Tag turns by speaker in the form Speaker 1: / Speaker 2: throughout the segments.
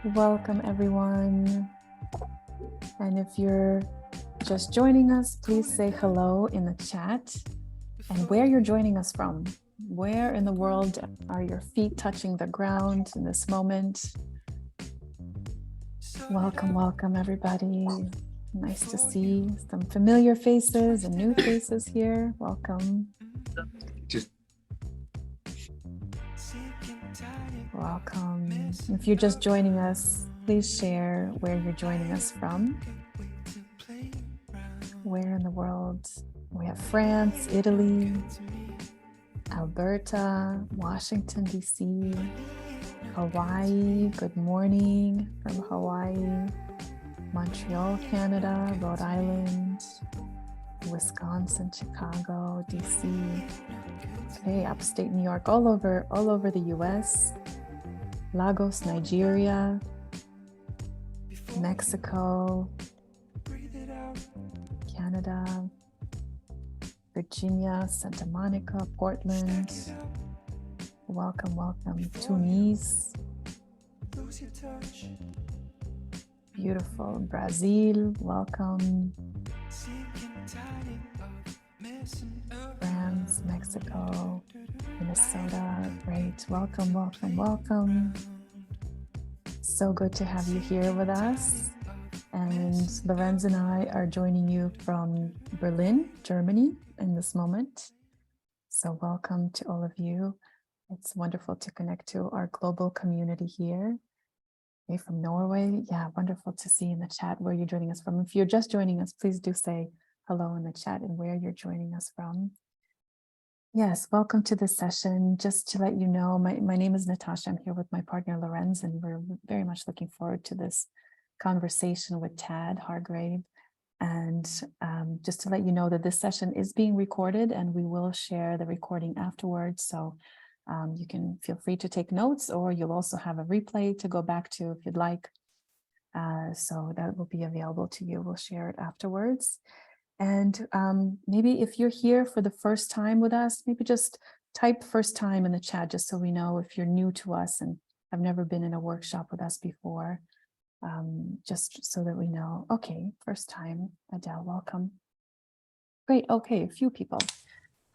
Speaker 1: Welcome, everyone. And if you're just joining us, please say hello in the chat and where you're joining us from. Where in the world are your feet touching the ground in this moment? Welcome, welcome, everybody. Nice to see some familiar faces and new faces here. Welcome. Welcome. If you're just joining us, please share where you're joining us from. Where in the world? We have France, Italy, Alberta, Washington, D.C., Hawaii. Good morning from Hawaii, Montreal, Canada, Rhode Island, Wisconsin, Chicago, D.C. Okay, upstate New York, all over the U.S., Lagos, Nigeria, Mexico, Canada, Virginia, Santa Monica, Portland. Welcome, welcome. Tunis. Beautiful. Brazil, welcome. France, Mexico, Minnesota. Great. Welcome, welcome, welcome. So good to have you here with us. And Lorenz and I are joining you from Berlin, Germany in this moment. So welcome to all of you. It's wonderful to connect to our global community here. Okay, from Norway. Yeah, wonderful to see in the chat where you're joining us from. If you're just joining us, please do say hello in the chat and where you're joining us from. Yes, welcome to this session. Just to let you know, my name is Natasha. I'm here with my partner Lorenz, and we're very much looking forward to this conversation with Tad Hargrave. And just to let you know that this session is being recorded and we will share the recording afterwards. So you can feel free to take notes, or you'll also have a replay to go back to if you'd like. So that will be available to you. We'll share it afterwards. And maybe if you're here for the first time with us, maybe just type first time in the chat, just so we know if you're new to us and have never been in a workshop with us before, just so that we know. Okay, first time, Adele, welcome. Great, okay, a few people.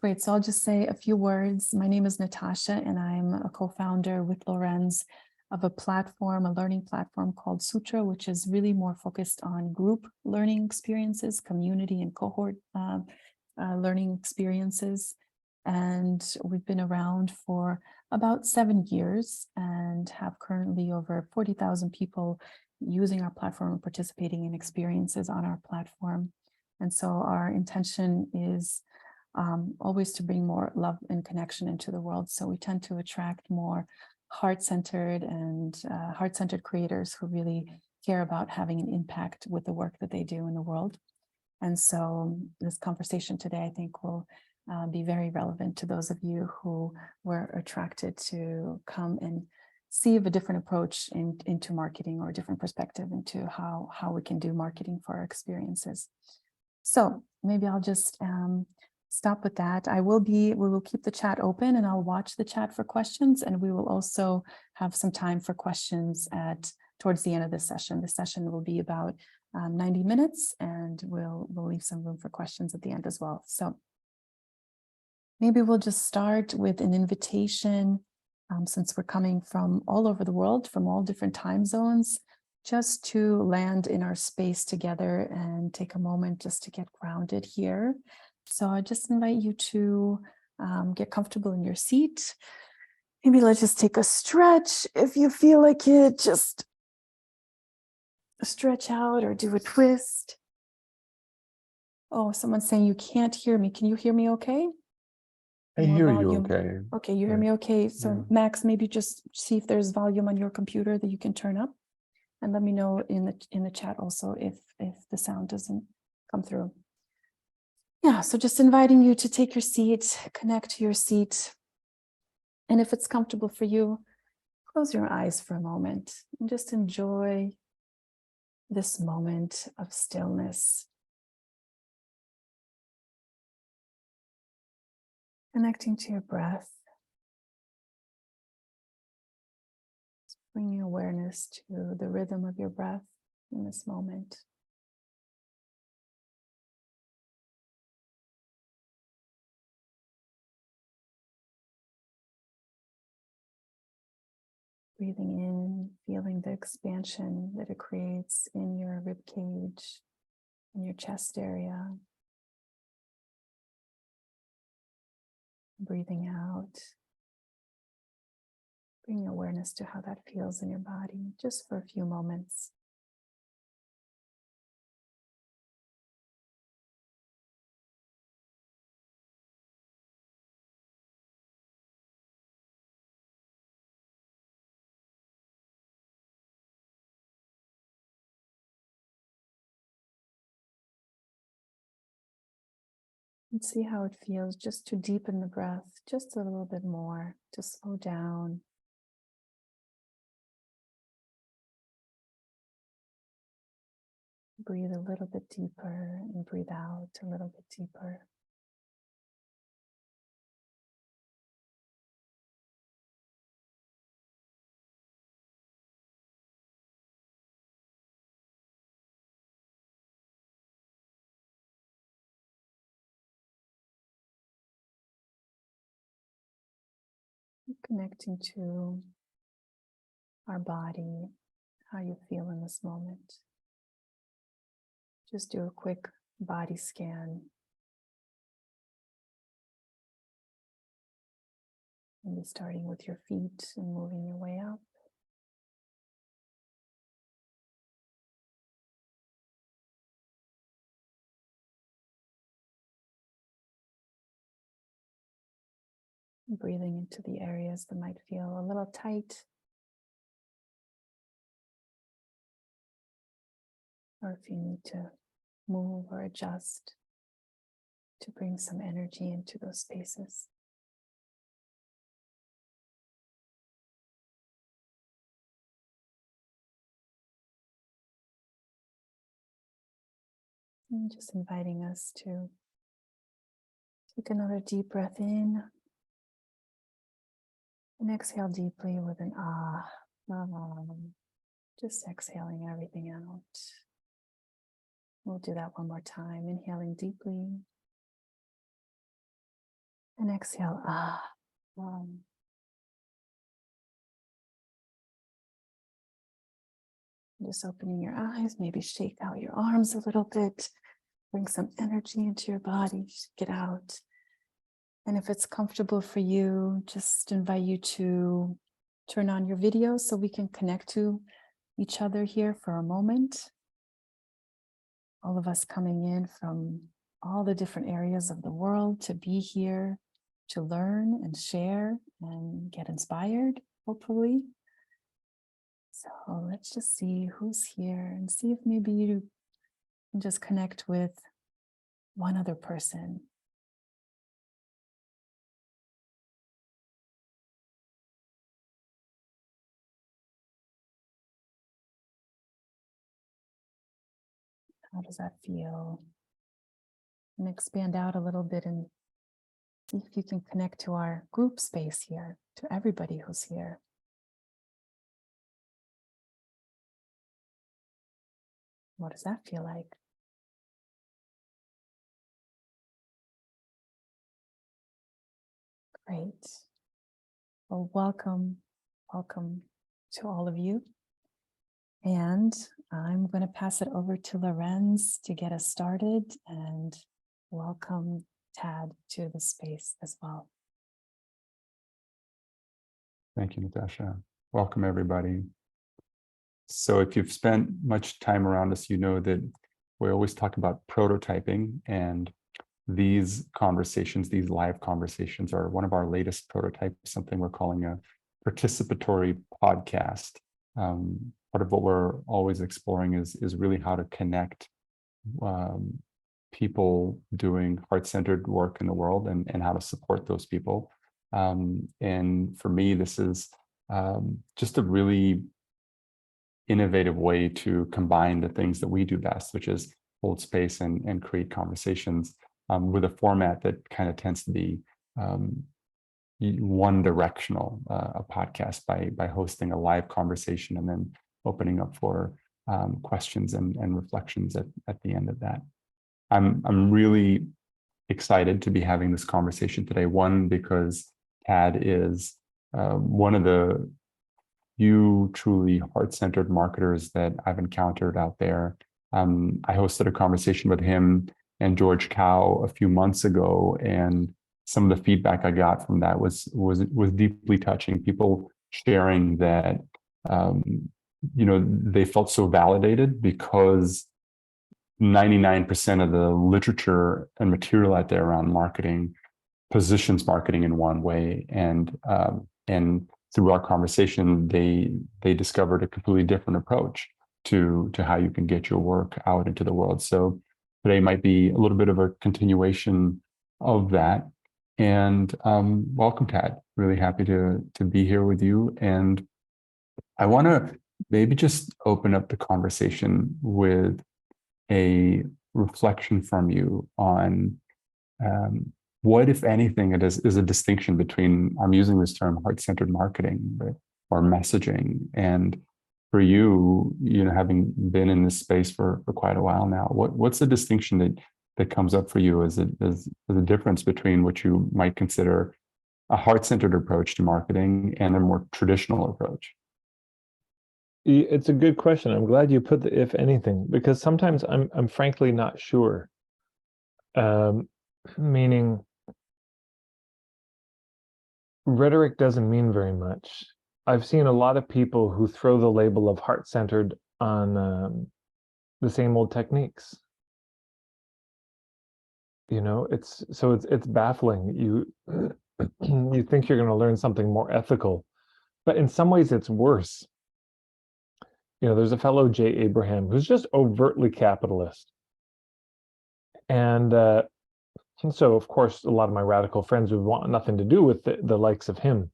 Speaker 1: Great, so I'll just say a few words. My name is Natasha, and I'm a co-founder with Lorenz of a platform, a learning platform called Sutra, which is really more focused on group learning experiences, community and cohort learning experiences. And we've been around for about 7 years and have currently over 40,000 people using our platform and participating in experiences on our platform. And so our intention is always to bring more love and connection into the world. So we tend to attract more heart-centered creators who really care about having an impact with the work that they do in the world. And so this conversation today, I think, will be very relevant to those of you who were attracted to come and see a different approach into marketing, or a different perspective into how we can do marketing for our experiences. So maybe I'll just stop with that. we will keep the chat open, and I'll watch the chat for questions, and we will also have some time for questions towards the end of this session. The session will be about 90 minutes, and we'll leave some room for questions at the end as well. So maybe we'll just start with an invitation, since we're coming from all over the world, from all different time zones, just to land in our space together and take a moment just to get grounded here. So I just invite you to get comfortable in your seat. Maybe let's just take a stretch. If you feel like it, just stretch out or do a twist. Oh, someone's saying you can't hear me. Can you hear me okay?
Speaker 2: I hear you okay.
Speaker 1: Okay, you hear me okay. So yeah. Max, maybe just see if there's volume on your computer that you can turn up, and let me know in the chat also if the sound doesn't come through. Yeah, so just inviting you to take your seat, connect to your seat. And if it's comfortable for you, close your eyes for a moment and just enjoy this moment of stillness. Connecting to your breath. bringing awareness to the rhythm of your breath in this moment. Breathing in, feeling the expansion that it creates in your rib cage, in your chest area. Breathing out, bringing awareness to how that feels in your body, just for a few moments. And see how it feels just to deepen the breath just a little bit more, to slow down. Breathe a little bit deeper and breathe out a little bit deeper. Connecting to our body, how you feel in this moment. Just do a quick body scan. Maybe starting with your feet and moving your way up. Breathing into the areas that might feel a little tight, or if you need to move or adjust to bring some energy into those spaces. And just inviting us to take another deep breath in and exhale deeply with an ah. Just exhaling everything out. We'll do that one more time. Inhaling deeply and exhale ah. Just opening your eyes, maybe shake out your arms a little bit, bring some energy into your body, get out. And if it's comfortable for you, just invite you to turn on your video so we can connect to each other here for a moment. All of us coming in from all the different areas of the world to be here, to learn and share and get inspired, hopefully. So let's just see who's here and see if maybe you can just connect with one other person. How does that feel? And expand out a little bit and see if you can connect to our group space here, to everybody who's here. What does that feel like? Great. Well, welcome to all of you. And I'm going to pass it over to Lorenz to get us started, and welcome Tad to the space as well.
Speaker 2: Thank you, Natasha. Welcome, everybody. So if you've spent much time around us, you know that we always talk about prototyping, and these conversations, these live conversations, are one of our latest prototypes, something we're calling a participatory podcast. Part of what we're always exploring is really how to connect people doing heart-centered work in the world and how to support those people. And for me, this is just a really innovative way to combine the things that we do best, which is hold space and create conversations with a format that kind of tends to be one directional, a podcast by hosting a live conversation and then opening up for questions and reflections at the end of that. I'm really excited to be having this conversation today. One, because Tad is one of the few truly heart-centered marketers that I've encountered out there. I hosted a conversation with him and George Cow a few months ago, and some of the feedback I got from that was deeply touching. People sharing that they felt so validated because 99% of the literature and material out there around marketing positions marketing in one way, and through our conversation, they discovered a completely different approach to how you can get your work out into the world. So today might be a little bit of a continuation of that. And welcome, Tad. Really happy to be here with you. And I want to maybe just open up the conversation with a reflection from you on what, if anything, it is a distinction between, I'm using this term, heart-centered marketing or messaging. And for you, having been in this space for quite a while now, what's the distinction that comes up for you as a difference between what you might consider a heart-centered approach to marketing and a more traditional approach?
Speaker 3: It's a good question. I'm glad you put the if anything, because sometimes I'm frankly not sure. Meaning rhetoric doesn't mean very much. I've seen a lot of people who throw the label of heart-centered on the same old techniques. It's baffling. You you think you're going to learn something more ethical, but in some ways it's worse. There's a fellow, Jay Abraham, who's just overtly capitalist. And so, of course, a lot of my radical friends would want nothing to do with the likes of him.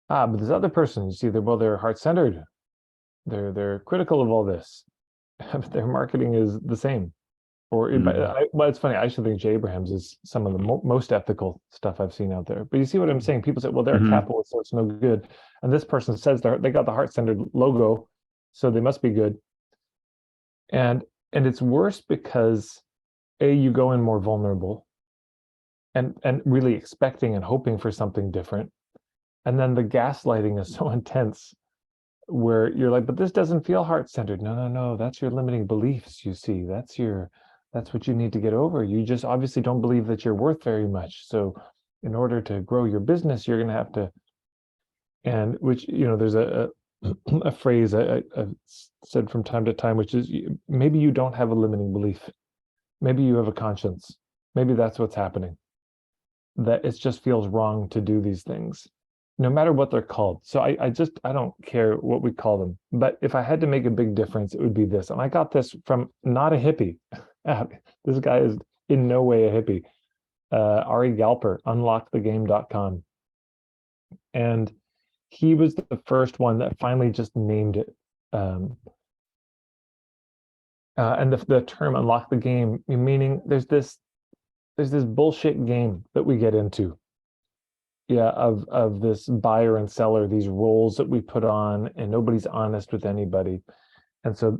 Speaker 3: But this other person, you see, they're heart-centered. They're critical of all this. Their marketing is the same. Well, it's funny. I actually think Jay Abrahams is some of the most ethical stuff I've seen out there. But you see what I'm saying? People say, well, they're a capitalist, so it's no good. And this person says they got the heart-centered logo, so they must be good. And it's worse because you go in more vulnerable and really expecting and hoping for something different. And then the gaslighting is so intense where you're like, but this doesn't feel heart-centered. No, that's your limiting beliefs, you see. That's what you need to get over. You just obviously don't believe that you're worth very much. So in order to grow your business, you're going to have to, and which, there's a phrase I've said from time to time, which is maybe you don't have a limiting belief. Maybe you have a conscience. Maybe that's what's happening. That it just feels wrong to do these things, no matter what they're called. So I don't care what we call them. But if I had to make a big difference, it would be this. And I got this from not a hippie. This guy is in no way a hippie. Ari Galper, unlockthegame.com. And he was the first one that finally just named it. And the term unlock the game, meaning there's this bullshit game that we get into. Yeah, of this buyer and seller, these roles that we put on, and nobody's honest with anybody. And so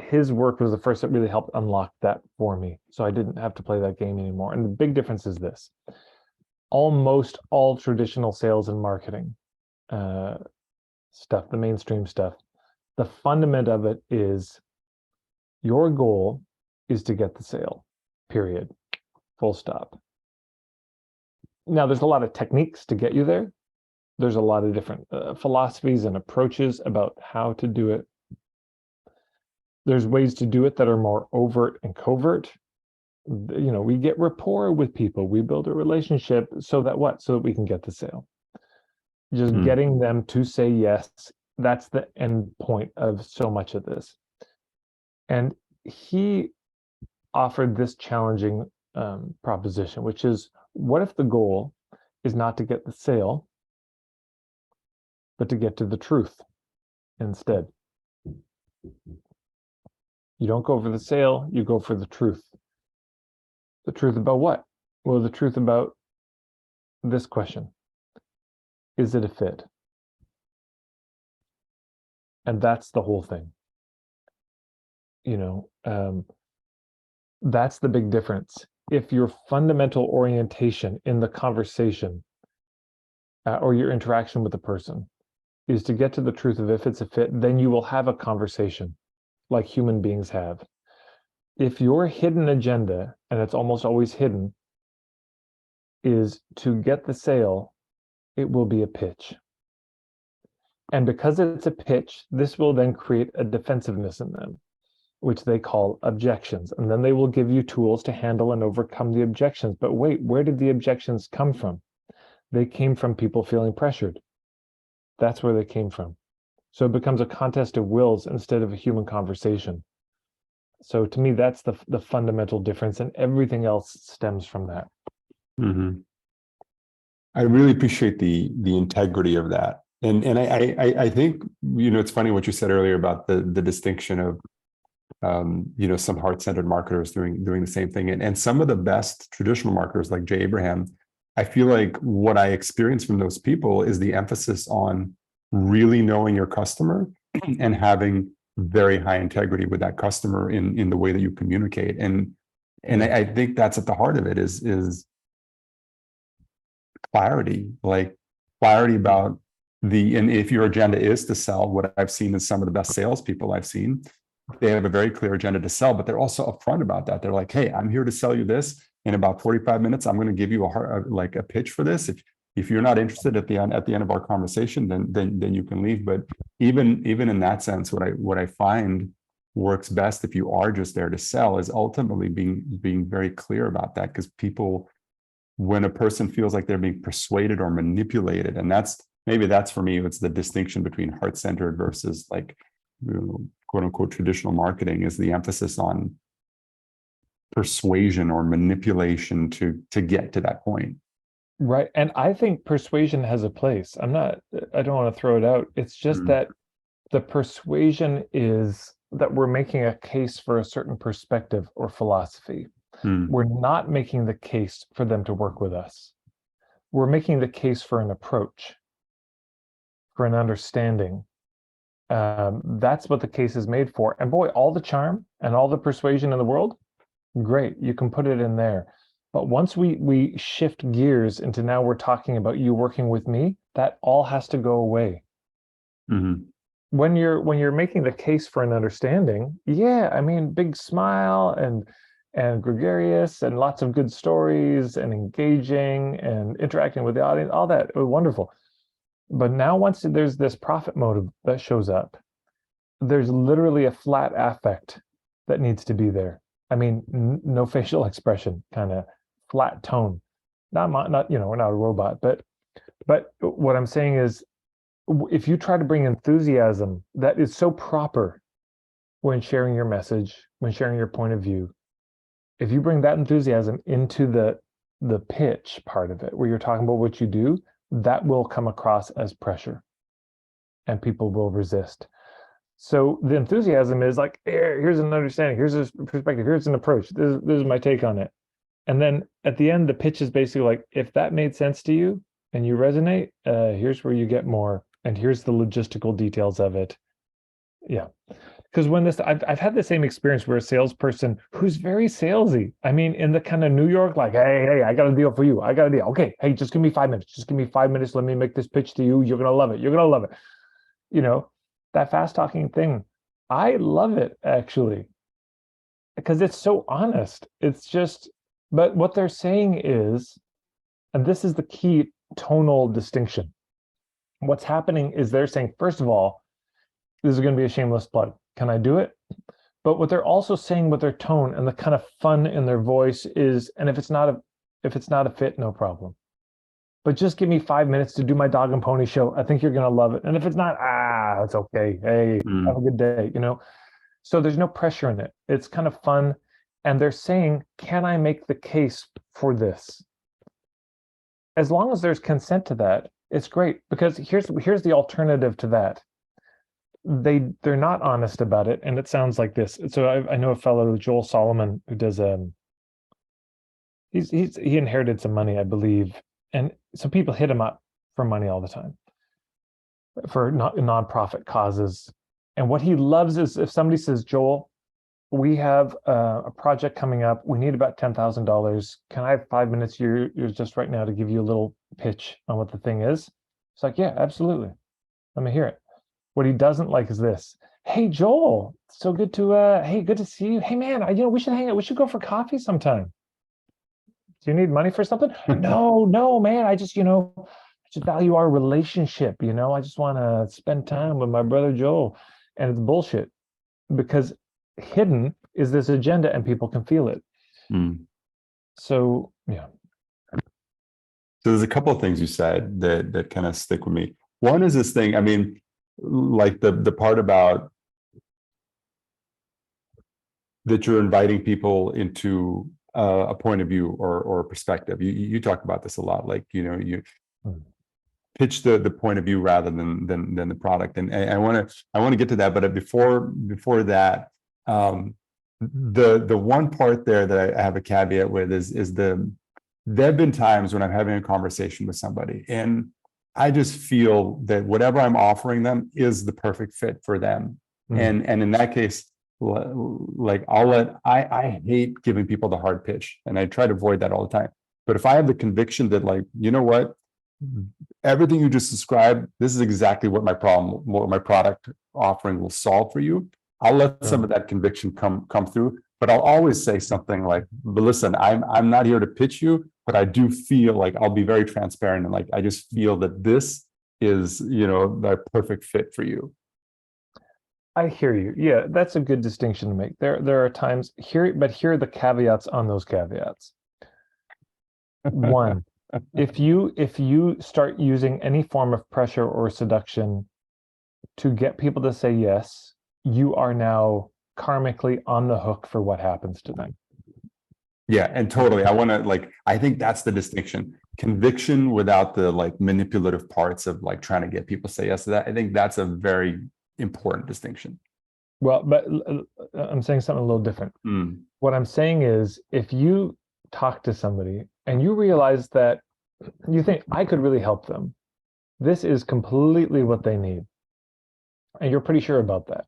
Speaker 3: his work was the first that really helped unlock that for me. So I didn't have to play that game anymore. And the big difference is this. Almost all traditional sales and marketing stuff, the mainstream stuff, the fundament of it is your goal is to get the sale, period, full stop. Now, there's a lot of techniques to get you there. There's a lot of different philosophies and approaches about how to do it. There's ways to do it that are more overt and covert. We get rapport with people. We build a relationship so that we can get the sale. Just getting them to say yes, that's the end point of so much of this. And he offered this challenging proposition, which is, what if the goal is not to get the sale, but to get to the truth instead? You don't go for the sale, you go for the truth. The truth about what? Well, the truth about this question. is it a fit? And that's the whole thing. That's the big difference. If your fundamental orientation in the conversation or your interaction with the person is to get to the truth of if it's a fit, then you will have a conversation like human beings have. If your hidden agenda, and it's almost always hidden, is to get the sale, it will be a pitch. And because it's a pitch, this will then create a defensiveness in them, which they call objections. And then they will give you tools to handle and overcome the objections. But wait, where did the objections come from? They came from people feeling pressured. That's where they came from. So it becomes a contest of wills instead of a human conversation. So to me, that's the fundamental difference, and everything else stems from that.
Speaker 2: Mm-hmm. I really appreciate the integrity of that. And I think, it's funny what you said earlier about the distinction of, some heart-centered marketers doing the same thing. And some of the best traditional marketers like Jay Abraham, I feel like what I experience from those people is the emphasis on really knowing your customer and having very high integrity with that customer in the way that you communicate. And I think that's at the heart of it is clarity, like clarity about and if your agenda is to sell, what I've seen is some of the best salespeople I've seen, they have a very clear agenda to sell, but they're also upfront about that. They're like, hey, I'm here to sell you this. In about 45 minutes, I'm going to give you a pitch for this. If you're not interested at the end of our conversation, then you can leave. But even in that sense, what I find works best if you are just there to sell is ultimately being very clear about that, because people, when a person feels like they're being persuaded or manipulated, and that's for me, it's the distinction between heart-centered versus quote unquote traditional marketing, is the emphasis on persuasion or manipulation to get to that point.
Speaker 3: Right. And I think persuasion has a place. I don't want to throw it out. It's just that the persuasion is that we're making a case for a certain perspective or philosophy. We're not making the case for them to work with us. We're making the case for an approach, for an understanding. That's what the case is made for. And boy, all the charm and all the persuasion in the world, great, you can put it in there. But once we shift gears into now we're talking about you working with me, that all has to go away.
Speaker 2: Mm-hmm.
Speaker 3: When you're making the case for an understanding, big smile and gregarious and lots of good stories and engaging and interacting with the audience, all that, wonderful. But now once there's this profit motive that shows up, there's literally a flat affect that needs to be there. No facial expression, kind of flat tone. Not we're not a robot, but what I'm saying is, if you try to bring enthusiasm that is so proper when sharing your message, when sharing your point of view, if you bring that enthusiasm into the pitch part of it, where you're talking about what you do, that will come across as pressure and people will resist. So the enthusiasm is like, here's an understanding, here's a perspective, here's an approach, this is my take on it. And then at the end, the pitch is basically like, if that made sense to you and you resonate, here's where you get more, and here's the logistical details of it. Yeah. Because I've had the same experience where a salesperson who's very salesy, in the kind of New York, like, hey, I got a deal for you. I got a deal. Okay, hey, just give me 5 minutes. Just give me 5 minutes. Let me make this pitch to you. You're going to love it. You're going to love it. That fast talking thing. I love it, actually, because it's so honest. It's just, but what they're saying is, and this is the key tonal distinction. What's happening is they're saying, first of all, this is going to be a shameless plug. Can I do it? But what they're also saying with their tone and the kind of fun in their voice is, and if it's not a fit, no problem. But just give me 5 minutes to do my dog and pony show. I think you're going to love it. And if it's not, it's okay. Hey, have a good day. So there's no pressure in it. It's kind of fun. And they're saying, can I make the case for this? As long as there's consent to that, it's great. Because here's the alternative to that. They're not honest about it, and it sounds like this. So I know a fellow, Joel Solomon, who does he inherited some money, I believe, and some people hit him up for money all the time, for nonprofit causes. And what he loves is if somebody says, Joel, we have a project coming up. We need about $10,000. Can I have 5 minutes yours just right now to give you a little pitch on what the thing is? It's like, yeah, absolutely. Let me hear it. What he doesn't like is this. Hey, Joel, so good to, hey, good to see you. Hey, man, we should hang out. We should go for coffee sometime. Do you need money for something? No, man. I just value our relationship. I just want to spend time with my brother Joel. And it's bullshit because hidden is this agenda and people can feel it. So, yeah.
Speaker 2: So there's a couple of things you said that kind of stick with me. One is this thing, I mean, like the part about that you're inviting people into a point of view or a perspective. You talk about this a lot, like, you pitch the point of view rather than the product. And I want to get to that, but before that, the one part there that I have a caveat with is there have been times when I'm having a conversation with somebody and I just feel that whatever I'm offering them is the perfect fit for them. And in that case, like I hate giving people the hard pitch and I try to avoid that all the time. But if I have the conviction that, like, you know what, everything you just described, this is exactly what my product offering will solve for you, I'll let some of that conviction come through. But I'll always say something like, but listen, I'm not here to pitch you, but I do feel like I'll be very transparent and like I just feel that this is, the perfect fit for you.
Speaker 3: I hear you. Yeah, that's a good distinction to make. There are times here, but here are the caveats on those caveats. One, if you start using any form of pressure or seduction to get people to say yes, you are now karmically on the hook for what happens to them.
Speaker 2: Yeah, and totally. I think that's the distinction. Conviction without the like manipulative parts of like trying to get people to say yes to that. I think that's a very important distinction.
Speaker 3: Well, but I'm saying something a little different. What I'm saying is if you talk to somebody and you realize that you think I could really help them, this is completely what they need, and you're pretty sure about that.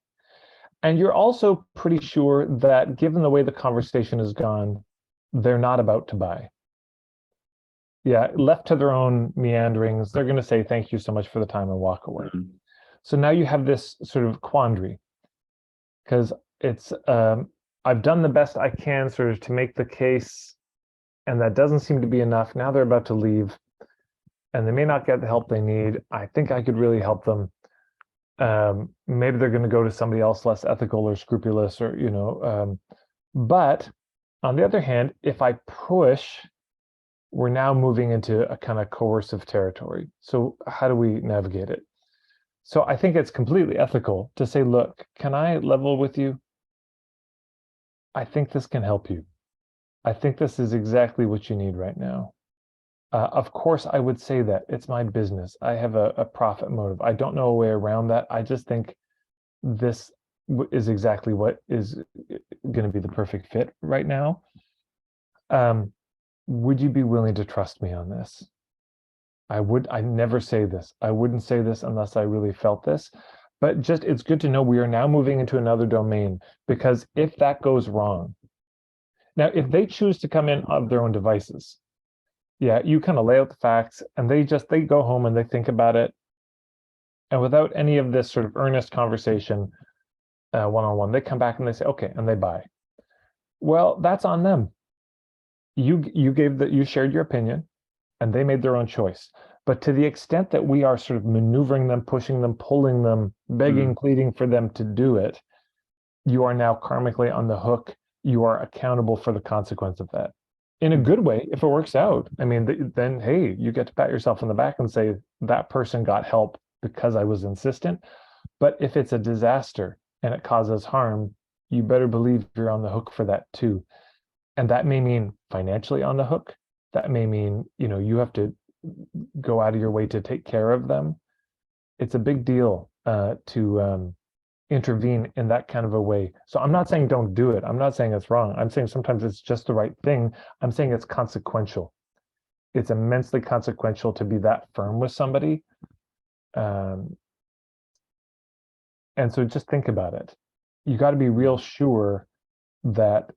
Speaker 3: And you're also pretty sure that given the way the conversation has gone, they're not about to buy. Yeah, left to their own meanderings, they're going to say, thank you so much for the time and walk away. So now you have this sort of quandary because it's, I've done the best I can sort of to make the case, and that doesn't seem to be enough. Now they're about to leave and they may not get the help they need. I think I could really help them. Maybe they're going to go to somebody else less ethical or scrupulous or, but on the other hand, if I push, we're now moving into a kind of coercive territory. So how do we navigate it? So I think it's completely ethical to say, look, can I level with you? I think this can help you. I think this is exactly what you need right now. Of course, I would say that it's my business. I have a profit motive. I don't know a way around that. I just think this is exactly what is going to be the perfect fit right now. Would you be willing to trust me on this? I never say this. I wouldn't say this unless I really felt this, but just, it's good to know we are now moving into another domain, because if that goes wrong, now, if they choose to come in of their own devices, yeah, you kind of lay out the facts and they go home and they think about it. And without any of this sort of earnest conversation, one-on-one, they come back and they say, okay, and they buy. Well, that's on them. You shared your opinion and they made their own choice. But to the extent that we are sort of maneuvering them, pushing them, pulling them, begging, pleading for them to do it, you are now karmically on the hook. You are accountable for the consequence of that. In a good way, if it works out. I mean, then, hey, you get to pat yourself on the back and say, that person got help because I was insistent. But if it's a disaster and it causes harm, you better believe you're on the hook for that too. And that may mean financially on the hook. That may mean, you have to go out of your way to take care of them. It's a big deal to intervene in that kind of a way. So I'm not saying don't do it. I'm not saying it's wrong. I'm saying sometimes it's just the right thing. I'm saying it's consequential. it's immensely consequential to be that firm with somebody. And so just think about it. You got to be real sure that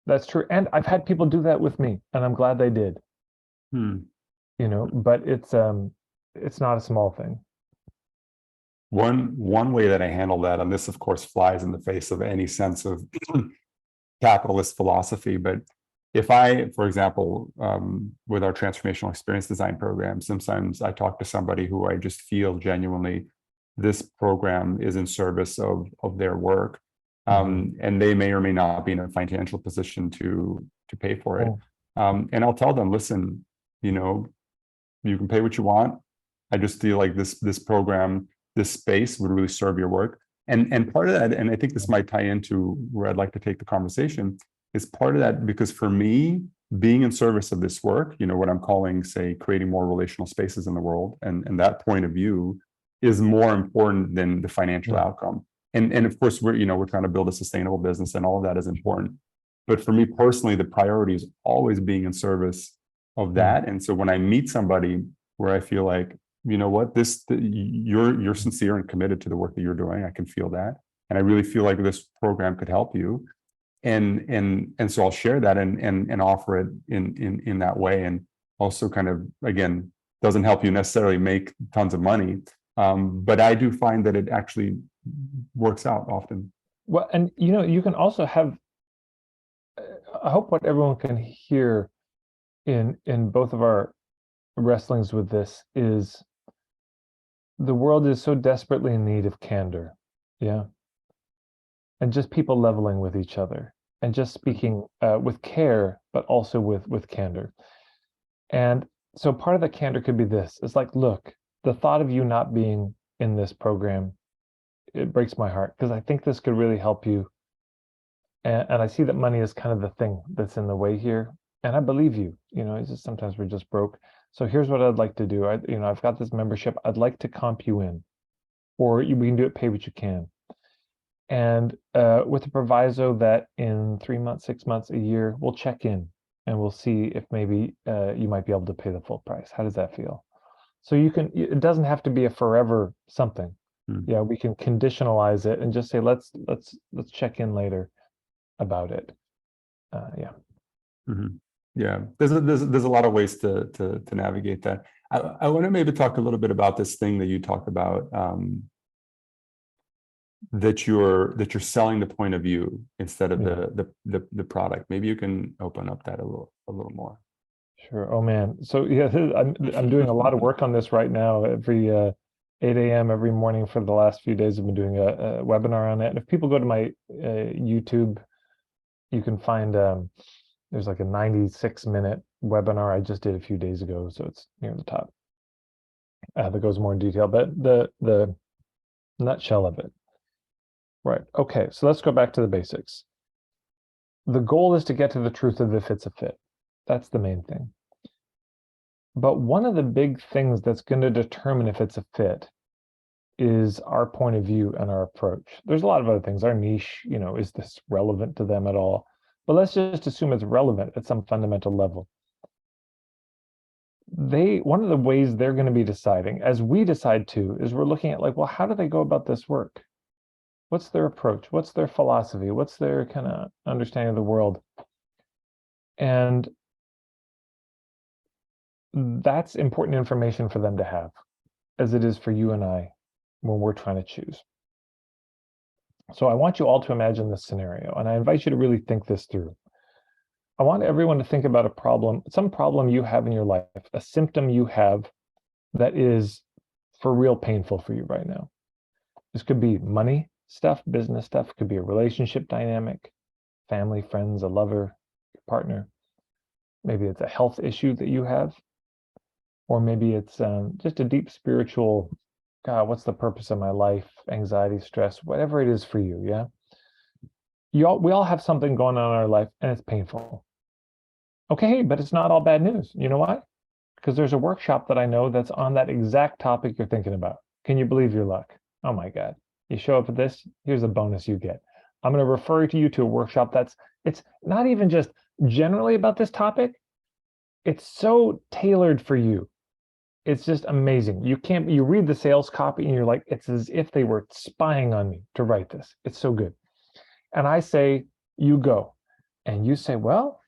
Speaker 3: that's true. And I've had people do that with me, and I'm glad they did. But it's not a small thing.
Speaker 2: One way that I handle that, and this of course flies in the face of any sense of capitalist philosophy, but if I, for example, with our transformational experience design program, sometimes I talk to somebody who I just feel genuinely this program is in service of their work, and they may or may not be in a financial position to pay for it. And I'll tell them, listen, you can pay what you want. I just feel like this program, this space would really serve your work. And part of that, and I think this might tie into where I'd like to take the conversation, is part of that because for me, being in service of this work, what I'm calling, say, creating more relational spaces in the world, and that point of view is more important than the financial outcome. And of course, we're trying to build a sustainable business, and all of that is important. But for me personally, the priority is always being in service of that. And so when I meet somebody where I feel like, you know what, you're sincere and committed to the work that you're doing, I can feel that, and I really feel like this program could help you, and so I'll share that and offer it in that way, and also kind of, again, doesn't help you necessarily make tons of money, but I do find that it actually works out often.
Speaker 3: Well, and you can also have, I hope what everyone can hear in both of our wrestlings with this is the world is so desperately in need of candor, and just people leveling with each other and just speaking with care, but also with candor. And so part of the candor could be this: it's like, look, the thought of you not being in this program, it breaks my heart, because I think this could really help you, and I see that money is kind of the thing that's in the way here, and I believe you. It's just sometimes we're just broke. So here's what I'd like to do. I've got this membership. I'd like to comp you in, or we can do it pay what you can. And with the proviso that in 3 months, 6 months, a year, we'll check in and we'll see if maybe you might be able to pay the full price. How does that feel? So it doesn't have to be a forever something. Yeah, we can conditionalize it and just say, let's check in later about it.
Speaker 2: Yeah, there's a lot of ways to navigate that. I want to maybe talk a little bit about this thing that you talked about, that you're selling the point of view instead of the product. Maybe you can open up that a little more.
Speaker 3: Sure. Oh man. So yeah, I'm doing a lot of work on this right now. Every 8 a.m. every morning for the last few days, I've been doing a webinar on it. And if people go to my YouTube, you can find there's like a 96-minute webinar I just did a few days ago, so it's near the top. That goes more in detail, but the nutshell of it. Right. Okay. So let's go back to the basics. The goal is to get to the truth of if it's a fit. That's the main thing. But one of the big things that's going to determine if it's a fit is our point of view and our approach. There's a lot of other things. Our niche, is this relevant to them at all? But let's just assume it's relevant at some fundamental level. One of the ways they're going to be deciding, as we decide to, is we're looking at like, well, how do they go about this work? What's their approach? What's their philosophy? What's their kind of understanding of the world? And that's important information for them to have, as it is for you and I when we're trying to choose. So I want you all to imagine this scenario, and I invite you to really think this through. I want everyone to think about a problem, some problem you have in your life, a symptom you have that is for real painful for you right now. This could be money stuff, business stuff. It could be a relationship dynamic, family, friends, a lover, your partner. Maybe it's a health issue that you have, or maybe it's just a deep spiritual, God, what's the purpose of my life? Anxiety, stress, whatever it is for you. Yeah. We all have something going on in our life and it's painful. Okay, but it's not all bad news. You know why? Because there's a workshop that I know that's on that exact topic you're thinking about. Can you believe your luck? Oh my God. You show up at this, here's a bonus you get. I'm going to refer you to a workshop it's not even just generally about this topic. It's so tailored for you. It's just amazing. You read the sales copy and you're like, it's as if they were spying on me to write this. It's so good. And I say, you go. And you say, well,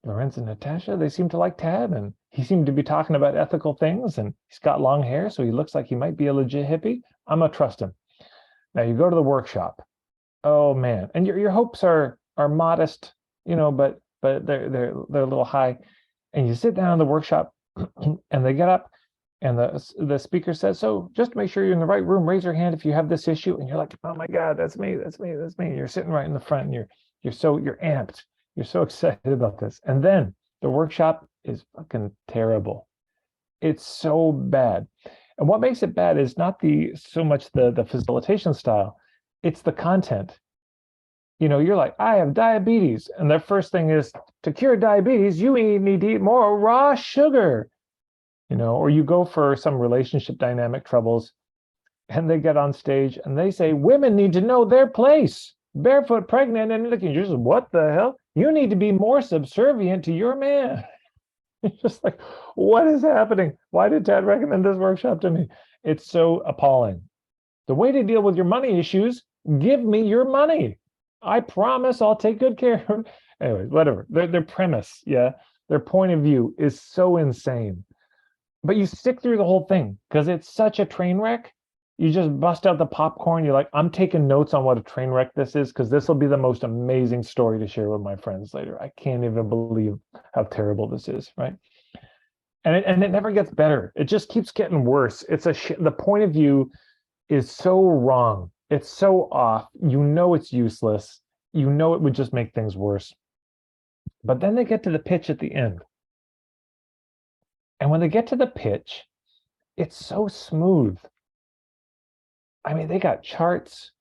Speaker 3: Lorenz and Natasha, they seem to like Tad, and he seemed to be talking about ethical things, and he's got long hair, so he looks like he might be a legit hippie. I'm gonna trust him. Now you go to the workshop. Oh man, and your hopes are modest, but they're a little high. And you sit down in the workshop, and they get up, and the speaker says, "So just to make sure you're in the right room, raise your hand if you have this issue." And you're like, "Oh my God, that's me, that's me, that's me." And you're sitting right in the front, and you're amped. You're so excited about this. And then the workshop is fucking terrible. It's so bad. And what makes it bad is not so much the facilitation style, it's the content. You're like, I have diabetes. And their first thing is, to cure diabetes, you need to eat more raw sugar. Or you go for some relationship dynamic troubles, and they get on stage and they say, women need to know their place. Barefoot, pregnant, and looking. You're just, what the hell? You need to be more subservient to your man. It's just like, what is happening? Why did Tad recommend this workshop to me? It's so appalling. The way to deal with your money issues, give me your money. I promise I'll take good care of it. Anyway, whatever. Their premise, their point of view is so insane. But you stick through the whole thing because it's such a train wreck. You just bust out the popcorn. You're like, I'm taking notes on what a train wreck this is, because this will be the most amazing story to share with my friends later. I can't even believe how terrible this is, right? And it never gets better. It just keeps getting worse. The point of view is so wrong. It's so off. It's useless. It would just make things worse. But then they get to the pitch at the end. And when they get to the pitch, it's so smooth. I mean, they got charts.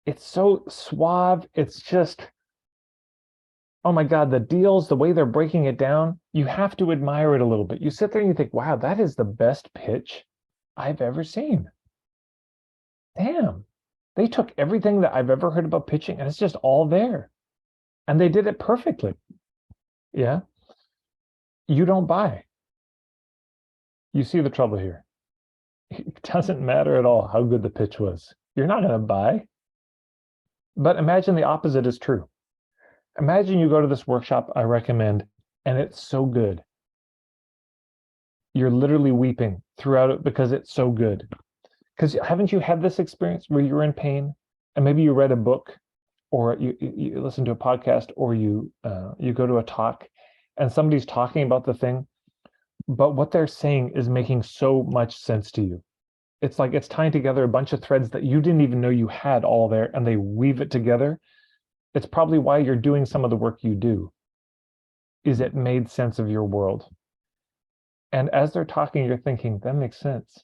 Speaker 3: It's so suave. It's just, oh my God, the deals, the way they're breaking it down, you have to admire it a little bit. You sit there and you think, wow, that is the best pitch I've ever seen. Damn. They took everything that I've ever heard about pitching, and it's just all there. And they did it perfectly. Yeah. You don't buy. You see the trouble here. It doesn't matter at all how good the pitch was. You're not going to buy. But imagine the opposite is true. Imagine you go to this workshop I recommend, and it's so good. You're literally weeping throughout it because it's so good. Because haven't you had this experience where you're in pain, and maybe you read a book, or you listen to a podcast, or you go to a talk, and somebody's talking about the thing, but what they're saying is making so much sense to you. It's like it's tying together a bunch of threads that you didn't even know you had all there, and they weave it together. It's probably why you're doing some of the work you do, is it made sense of your world. And as they're talking, you're thinking, that makes sense.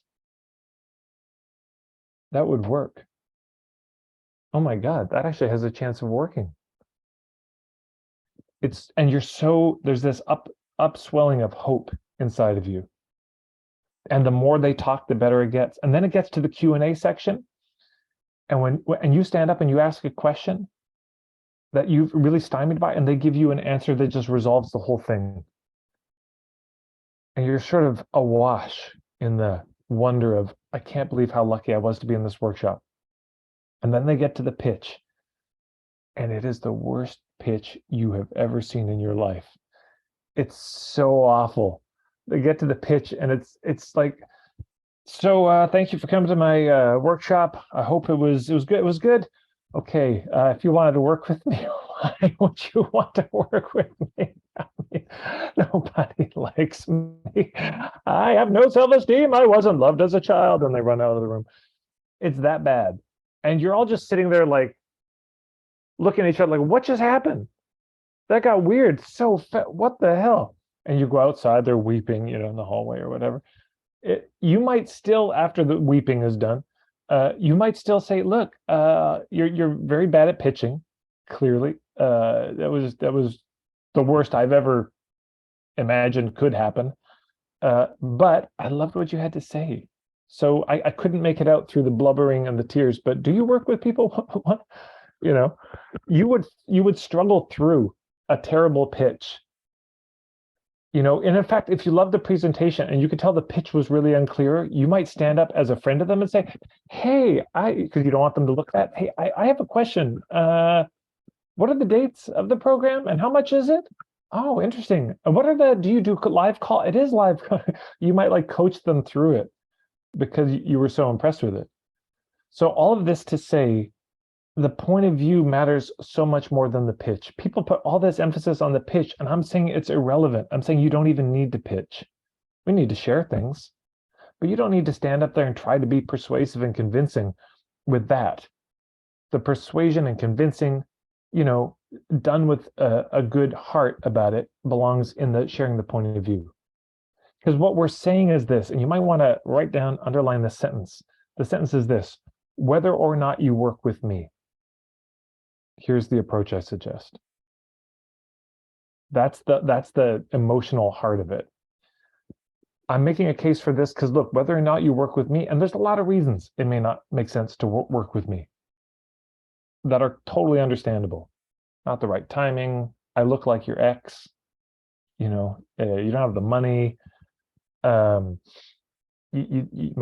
Speaker 3: That would work. Oh my God, that actually has a chance of working. There's this upswelling of hope inside of you. And the more they talk, the better it gets. And then it gets to the Q&A section. And when you stand up and you ask a question that you've really stymied by, and they give you an answer that just resolves the whole thing. And you're sort of awash in the wonder of, I can't believe how lucky I was to be in this workshop. And then they get to the pitch, and it is the worst pitch you have ever seen in your life. It's so awful. They get to the pitch, and it's like, so thank you for coming to my workshop. I hope it was good. It was good. Okay, if you wanted to work with me, why would you want to work with me? I mean, nobody likes me. I have no self-esteem. I wasn't loved as a child. And they run out of the room. It's that bad. And you're all just sitting there like looking at each other like, what just happened? That got weird. What the hell? And you go outside, they're weeping, in the hallway or whatever. You might still, after the weeping is done, you might still say, look, you're very bad at pitching. Clearly, that was the worst I've ever imagined could happen. But I loved what you had to say. So I couldn't make it out through the blubbering and the tears. But do you work with people? What? You would struggle through a terrible pitch You know, and in fact, if you love the presentation and you could tell the pitch was really unclear, you might stand up as a friend of them and say, hey, because you don't want them to look at, hey, I have a question. What are the dates of the program and how much is it? Oh, interesting. Do you do live call? It is live. You might like coach them through it because you were so impressed with it. So all of this to say, the point of view matters so much more than the pitch. People put all this emphasis on the pitch, and I'm saying it's irrelevant. I'm saying you don't even need to pitch. We need to share things, but you don't need to stand up there and try to be persuasive and convincing with that. The persuasion and convincing, you know, done with a good heart about it belongs in the sharing the point of view. Because what we're saying is this, and you might want to write down, underline this sentence. The sentence is this: whether or not you work with me, here's the approach I suggest. That's the emotional heart of it. I'm making a case for this because look, whether or not you work with me, and there's a lot of reasons it may not make sense to work with me that are totally understandable. Not the right timing. I look like your ex. You know, you don't have the money. My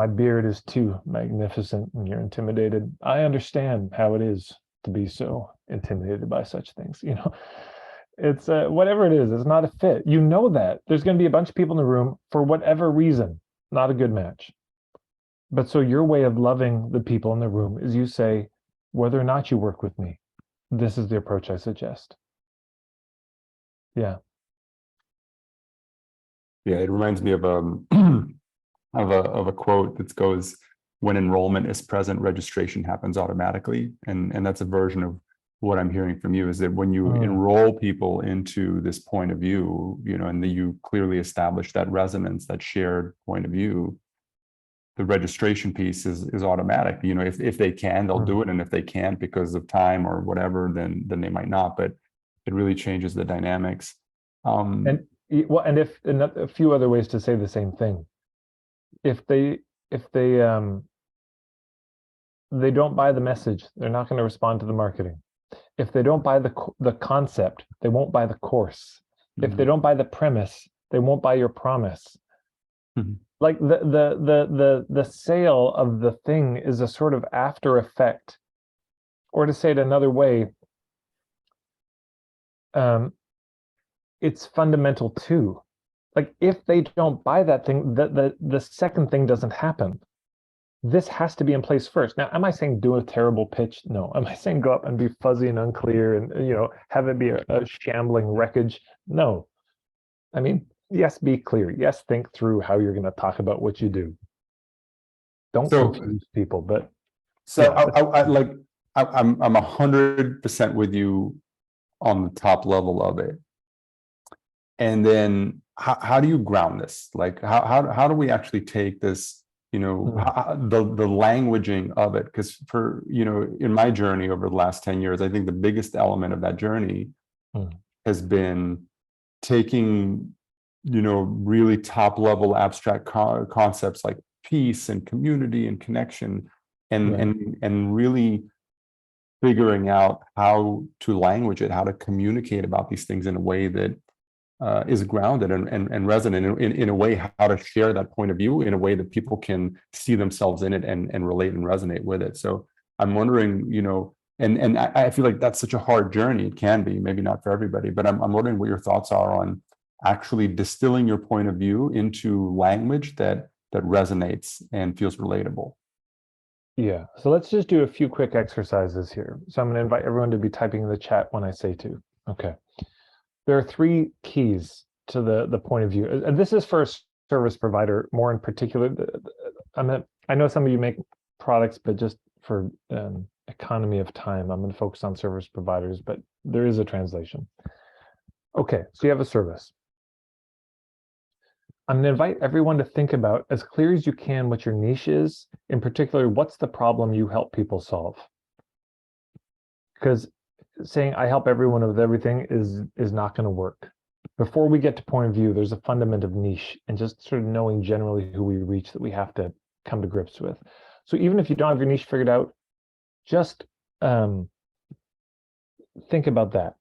Speaker 3: beard is too magnificent and you're intimidated. I understand how it is to be so intimidated by such things. You know, it's whatever it is, it's not a fit. You know that there's going to be a bunch of people in the room for whatever reason, not a good match. But so your way of loving the people in the room is you say, whether or not you work with me, this is the approach I suggest. Yeah.
Speaker 2: Yeah, it reminds me of of a quote that goes, "When enrollment is present, registration happens automatically." And that's a version of what I'm hearing from you, is that when you enroll people into this point of view, you know, and you clearly establish that resonance, that shared point of view, the registration piece is automatic. You know, if they can, they'll do it, and if they can't because of time or whatever, then they might not. But it really changes the dynamics.
Speaker 3: And if a few other ways to say the same thing. If they don't buy the message, they're not going to respond to the marketing. If they don't buy the concept, they won't buy the course. If they don't buy the premise, they won't buy your promise. Like the sale of the thing is a sort of after effect. Or to say it another way, it's fundamental too. Like if they don't buy that thing, the second thing doesn't happen. This has to be in place first. Now, am I saying do a terrible pitch? No. Am I saying go up and be fuzzy and unclear and, you know, have it be a shambling wreckage? No. I mean, yes, be clear. Yes, think through how you're going to talk about what you do. Don't confuse people. But
Speaker 2: so yeah. I'm 100% with you on the top level of it. And then how do you ground this? Like how do we actually take this, you know, the languaging of it? Because for, you know, in my journey over the last 10 years, I think the biggest element of that journey has been taking, you know, really top level abstract concepts like peace and community and connection and really figuring out how to language it, how to communicate about these things in a way that is grounded and resonant, in a way how to share that point of view in a way that people can see themselves in it and relate and resonate with it. So I'm wondering, you know, and I feel like that's such a hard journey. It can be, maybe not for everybody, but I'm wondering what your thoughts are on actually distilling your point of view into language that resonates and feels relatable.
Speaker 3: Yeah, so let's just do a few quick exercises here. So I'm going to invite everyone to be typing in the chat when I say to. Okay. There are 3 keys to the point of view. And this is for a service provider more in particular. I know some of you make products, but just for economy of time, I'm going to focus on service providers, but there is a translation. Okay, so you have a service. I'm going to invite everyone to think about, as clear as you can, what your niche is. In particular, what's the problem you help people solve? Because saying I help everyone with everything is not going to work. Before we get to point of view, there's a fundament of niche and just sort of knowing generally who we reach that we have to come to grips with. So even if you don't have your niche figured out, just think about that.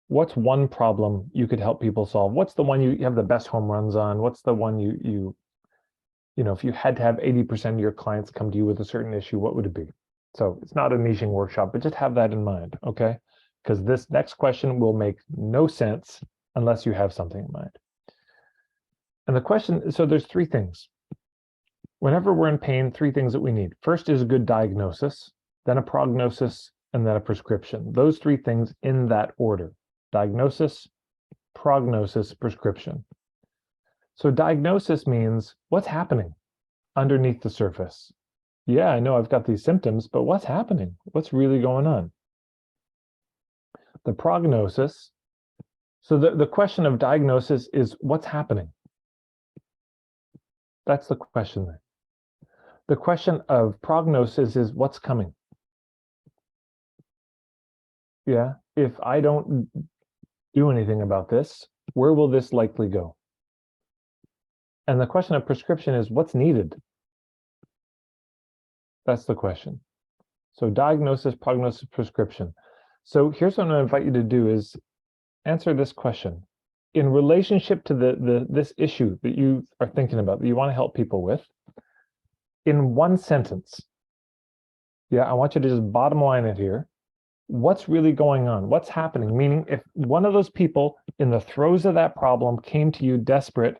Speaker 3: what's one problem you could help people solve? What's the one you have the best home runs on? What's the one you know, if you had to have 80% of your clients come to you with a certain issue, what would it be? So it's not a niching workshop, but just have that in mind, okay? Because this next question will make no sense unless you have something in mind. And the question, so there's three things. Whenever we're in pain, three things that we need. First is a good diagnosis, then a prognosis, and then a prescription. Those three things in that order: diagnosis, prognosis, prescription. So diagnosis means what's happening underneath the surface. Yeah, I know I've got these symptoms, but what's happening? What's really going on? The prognosis. So the question of diagnosis is what's happening? That's the question there. The question of prognosis is what's coming. Yeah, if I don't do anything about this, where will this likely go? And the question of prescription is what's needed? That's the question. So diagnosis, prognosis, prescription. So here's what I'm going to invite you to do is answer this question. In relationship to this issue that you are thinking about, that you want to help people with, in one sentence, yeah, I want you to just bottom line it here. What's really going on? What's happening? Meaning, if one of those people in the throes of that problem came to you desperate,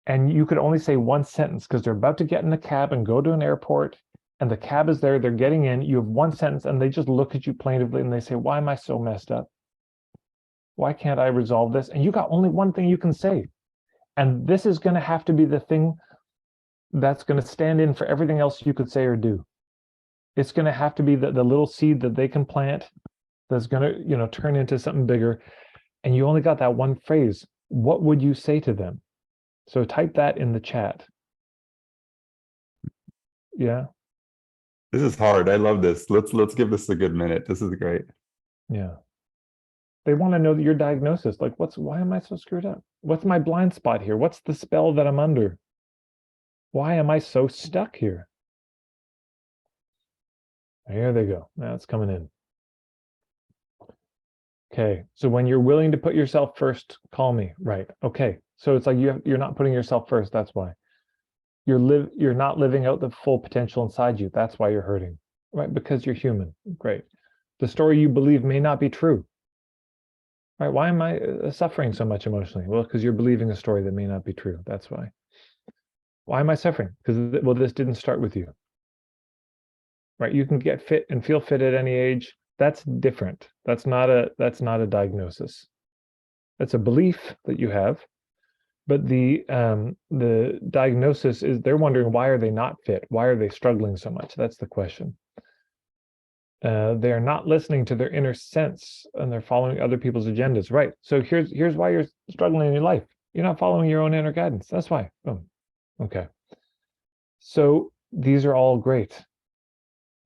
Speaker 3: and you could only say one sentence because they're about to get in a cab and go to an airport, and the cab is there, they're getting in, you have one sentence, and they just look at you plaintively and they say, why am I so messed up? Why can't I resolve this? And you got only one thing you can say. And this is going to have to be the thing that's going to stand in for everything else you could say or do. It's going to have to be the little seed that they can plant that's going to, you know, turn into something bigger. And you only got that one phrase. What would you say to them? So type that in the chat. Yeah.
Speaker 2: This is hard. I love this. Let's give this a good minute. This is great.
Speaker 3: Yeah. They want to know that your diagnosis, like why am I so screwed up? What's my blind spot here? What's the spell that I'm under? Why am I so stuck here? Here they go. Now it's coming in. Okay. So when you're willing to put yourself first, call me. Right. Okay. So it's like you're not putting yourself first. That's why. You're not living out the full potential inside you. That's why you're hurting. Right? Because you're human. Great. The story you believe may not be true. Right? Why am I suffering so much emotionally? Well, because you're believing a story that may not be true. That's why. Why am I suffering? Because, well, this didn't start with you. Right? You can get fit and feel fit at any age. That's different. That's not a diagnosis. That's a belief that you have. But the diagnosis is they're wondering, why are they not fit? Why are they struggling so much? That's the question. They are not listening to their inner sense, and they're following other people's agendas. Right. So here's why you're struggling in your life. You're not following your own inner guidance. That's why. Boom. Okay. So these are all great.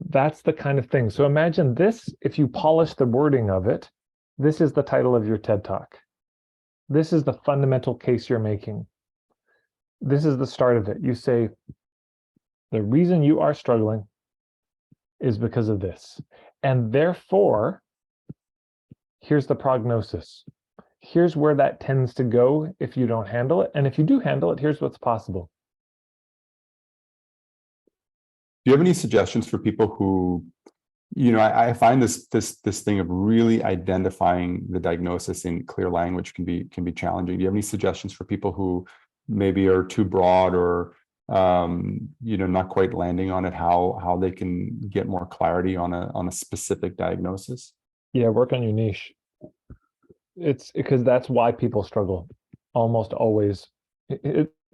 Speaker 3: That's the kind of thing. So imagine this, if you polish the wording of it, this is the title of your TED Talk. This is the fundamental case you're making. This is the start of it. You say, the reason you are struggling is because of this. And therefore, here's the prognosis. Here's where that tends to go if you don't handle it. And if you do handle it, here's what's possible.
Speaker 2: Do you have any suggestions for people who, you know, I find this thing of really identifying the diagnosis in clear language can be challenging. Do you have any suggestions for people who maybe are too broad or you know, not quite landing on it, how they can get more clarity on a specific diagnosis? Yeah,
Speaker 3: work on your niche. It's because that's why people struggle almost always.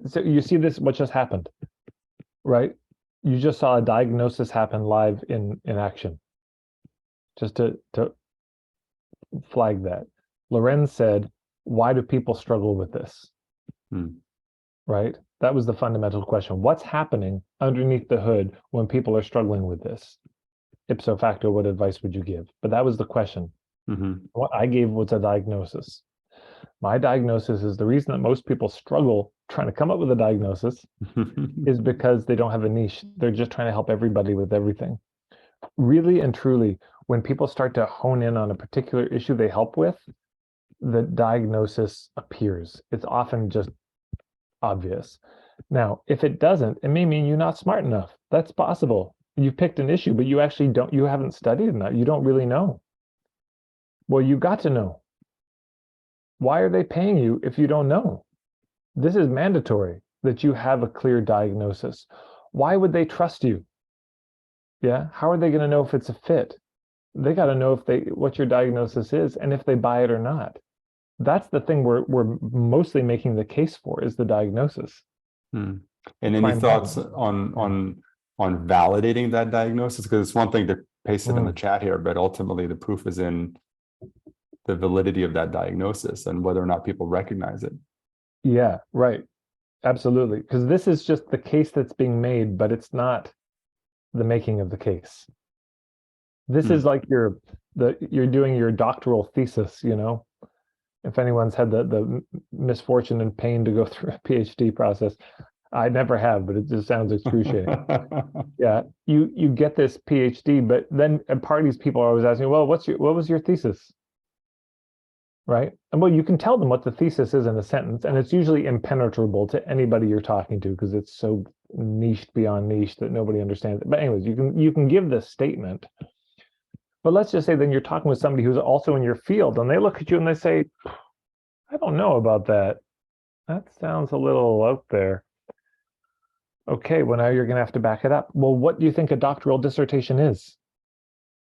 Speaker 3: So you see this, what just happened, right? You just saw a diagnosis happen live in action. Just to flag that. Lorenz said, why do people struggle with this? Right? That was the fundamental question. What's happening underneath the hood when people are struggling with this? Ipso facto, what advice would you give? But that was the question. What I gave was a diagnosis. My diagnosis is the reason that most people struggle trying to come up with a diagnosis is because they don't have a niche. They're just trying to help everybody with everything. really and truly, when people start to hone in on a particular issue they help with, the diagnosis appears. It's often just obvious. Now, if it doesn't, it may mean you're not smart enough. That's possible. You've picked an issue, but you actually you haven't studied enough. You don't really know. Well, you got to know. Why are they paying you if you don't know? This is mandatory that you have a clear diagnosis. Why would they trust you? Yeah. How are they going to know if it's a fit? They got to know what your diagnosis is and if they buy it or not. That's the thing we're mostly making the case for, is the diagnosis.
Speaker 2: And any thoughts on validating that diagnosis? Because it's one thing to paste it in the chat here, but ultimately the proof is in the validity of that diagnosis and whether or not people recognize it.
Speaker 3: Yeah, right. Absolutely. Because this is just the case that's being made, but it's not the making of the case. This is like you're doing your doctoral thesis, you know. If anyone's had the misfortune and pain to go through a PhD process, I never have, but it just sounds excruciating. Yeah, you get this PhD, but then at parties people are always asking, well, what was your thesis? Right? And well, you can tell them what the thesis is in a sentence, and it's usually impenetrable to anybody you're talking to because it's so niched beyond niche that nobody understands it. But anyways, you can give this statement. But let's just say then you're talking with somebody who's also in your field, and they look at you and they say, I don't know about that. That sounds a little out there. Okay, well, now you're going to have to back it up. Well, what do you think a doctoral dissertation is?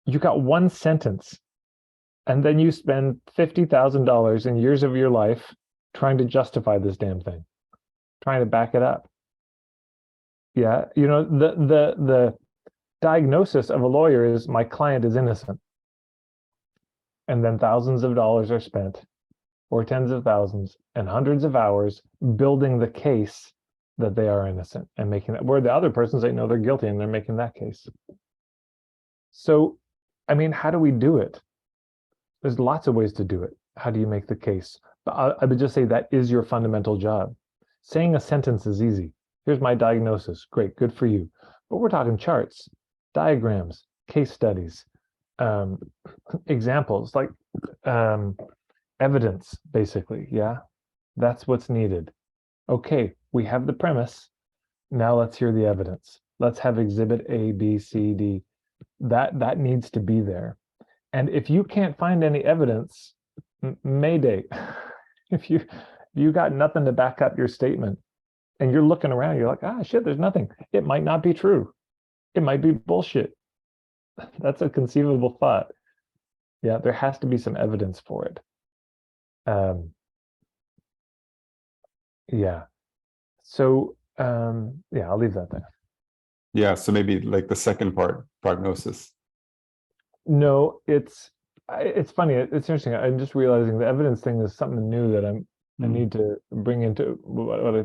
Speaker 3: You got one sentence, and then you spend $50,000 in years of your life trying to justify this damn thing, trying to back it up. Yeah, you know, the diagnosis of a lawyer is my client is innocent. And then thousands of dollars are spent, or tens of thousands and hundreds of hours building the case that they are innocent and making that, where the other persons, they know they're guilty and they're making that case. So, I mean, how do we do it? There's lots of ways to do it. How do you make the case? But I would just say that is your fundamental job. Saying a sentence is easy. Here's my diagnosis. Great, good for you. But we're talking charts, diagrams, case studies, examples, like evidence, basically. Yeah, that's what's needed. Okay, we have the premise. Now let's hear the evidence. Let's have exhibit A, B, C, D. That needs to be there. And if you can't find any evidence, mayday. If you got nothing to back up your statement and you're looking around, you're like, ah, shit, there's nothing. It might not be true. It might be bullshit. That's a conceivable thought. Yeah, there has to be some evidence for it. Yeah. So, yeah, I'll leave that there.
Speaker 2: Yeah, so maybe like the second part, prognosis.
Speaker 3: No, it's funny. It's interesting. I'm just realizing the evidence thing is something new that I need to bring into what I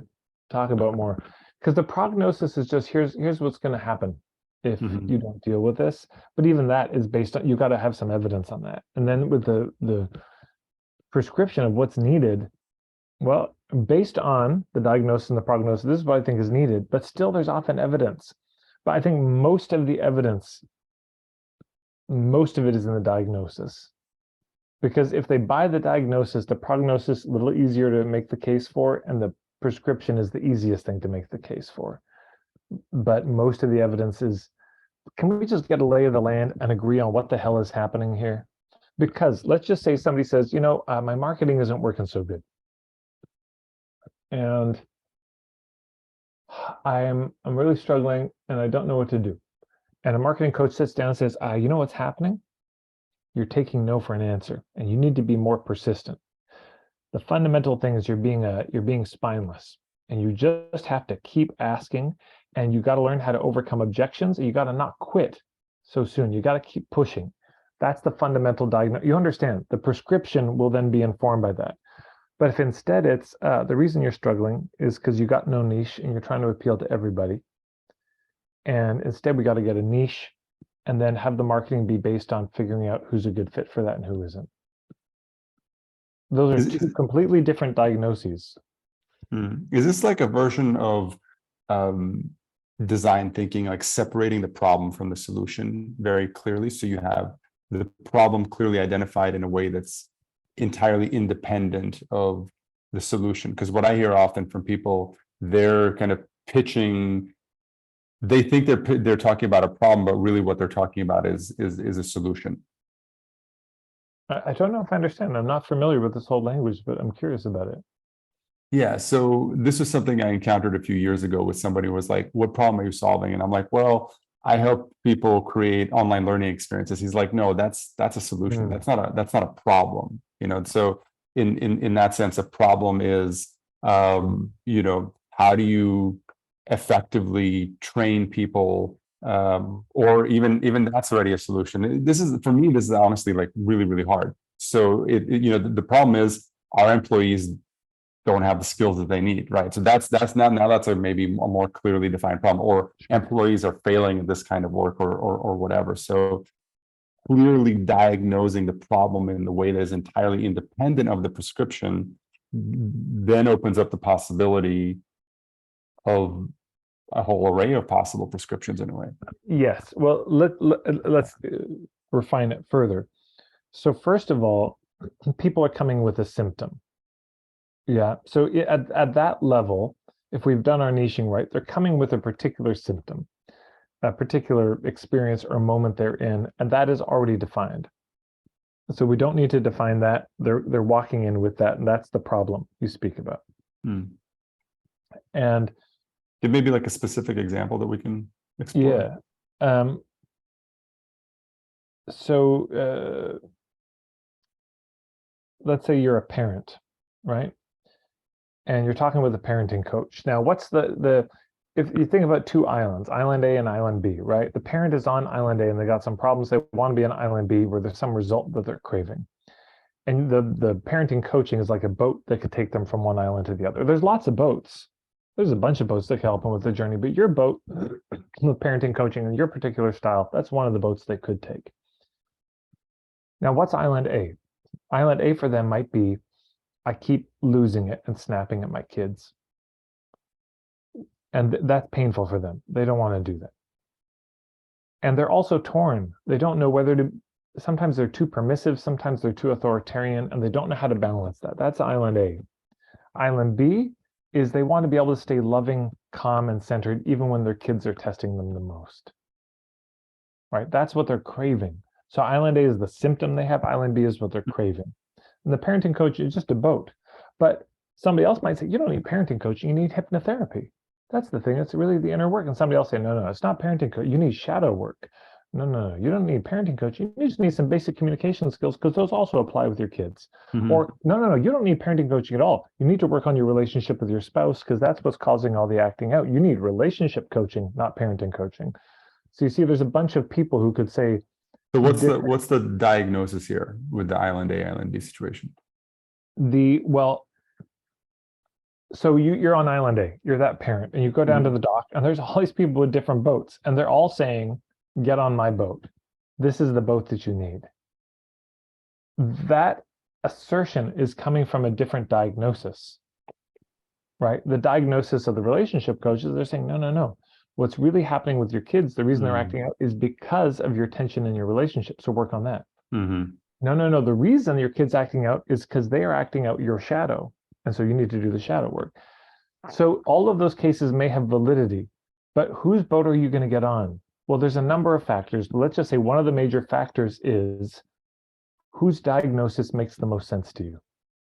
Speaker 3: talk about more. Because the prognosis is just here's what's going to happen if you don't deal with this. But even that is based on, you got to have some evidence on that. And then with the prescription of what's needed, well, based on the diagnosis and the prognosis, this is what I think is needed. But still, there's often evidence. But I think most of the evidence, most of it is in the diagnosis. Because if they buy the diagnosis, the prognosis a little easier to make the case for, and the prescription is the easiest thing to make the case for. But most of the evidence is, can we just get a lay of the land and agree on what the hell is happening here? Because let's just say somebody says, you know, my marketing isn't working so good. And I'm really struggling and I don't know what to do. And a marketing coach sits down and says, you know what's happening? You're taking no for an answer, and you need to be more persistent. The fundamental thing is you're being spineless, and you just have to keep asking, and you got to learn how to overcome objections, and you got to not quit so soon. You got to keep pushing. That's the fundamental diagnosis. You understand, the prescription will then be informed by that. But if instead it's the reason you're struggling is because you got no niche and you're trying to appeal to everybody, and instead we got to get a niche and then have the marketing be based on figuring out who's a good fit for that and who isn't. Those are two completely different diagnoses.
Speaker 2: Is this like a version of design thinking, like separating the problem from the solution very clearly. So you have the problem clearly identified in a way that's entirely independent of the solution. Because what I hear often from people, they're kind of pitching, they think they're talking about a problem, but really what they're talking about is a solution.
Speaker 3: I don't know if I understand. I'm not familiar with this whole language, but I'm curious about it.
Speaker 2: Yeah, so this was something I encountered a few years ago with somebody who was like, what problem are you solving? And I'm like, well, I help people create online learning experiences. He's like, no, that's a solution. That's not a problem. So in that sense, a problem is how do you effectively train people, or even that's already a solution. This is, for me, this is honestly like really, really hard. So the problem is our employees don't have the skills that they need, right? So that's now that's a maybe a more clearly defined problem, or employees are failing at this kind of work, or whatever. So clearly diagnosing the problem in the way that is entirely independent of the prescription then opens up the possibility of a whole array of possible prescriptions in a way.
Speaker 3: Yes. Well, let's refine it further. So first of all, people are coming with a symptom. Yeah. So at that level, if we've done our niching right, they're coming with a particular symptom, a particular experience or moment they're in, and that is already defined. So we don't need to define that. They're walking in with that, and that's the problem you speak about. And
Speaker 2: it may be like a specific example that we can explore.
Speaker 3: Yeah. So let's say you're a parent, right? And you're talking with a parenting coach. Now, what's if you think about two islands, island A and island B, right? The parent is on island A and they got some problems. They want to be on island B where there's some result that they're craving. And the parenting coaching is like a boat that could take them from one island to the other. There's lots of boats. There's a bunch of boats that can help them with the journey, but your boat with parenting coaching and your particular style, that's one of the boats they could take. Now, what's island A? Island A for them might be, I keep losing it and snapping at my kids. And that's painful for them. They don't want to do that. And they're also torn. They don't know whether to, sometimes they're too permissive, sometimes they're too authoritarian, and they don't know how to balance that. That's island A. Island B is they want to be able to stay loving, calm, and centered even when their kids are testing them the most. Right? That's what they're craving. So island A is the symptom they have. Island B is what they're craving. And the parenting coach is just a boat. But somebody else might say, you don't need parenting coaching, you need hypnotherapy. That's the thing. It's really the inner work. And somebody else say, no, it's not parenting coach. You need shadow work. No, you don't need parenting coaching. You just need some basic communication skills because those also apply with your kids. Or no, you don't need parenting coaching at all. You need to work on your relationship with your spouse because that's what's causing all the acting out. You need relationship coaching, not parenting coaching. So you see, there's a bunch of people who could say.
Speaker 2: So what's the diagnosis here with the island A, island B situation?
Speaker 3: So you're on island A, you're that parent, and you go down to the dock, and there's all these people with different boats, and they're all saying, get on my boat. This is the boat that you need. That assertion is coming from a different diagnosis, right? The diagnosis of the relationship coaches, they're saying, no. What's really happening with your kids, the reason they're acting out is because of your tension in your relationship. So work on that. No. The reason your kid's acting out is because they are acting out your shadow. And so you need to do the shadow work. So all of those cases may have validity, but whose boat are you going to get on? Well, there's a number of factors, but let's just say one of the major factors is whose diagnosis makes the most sense to you.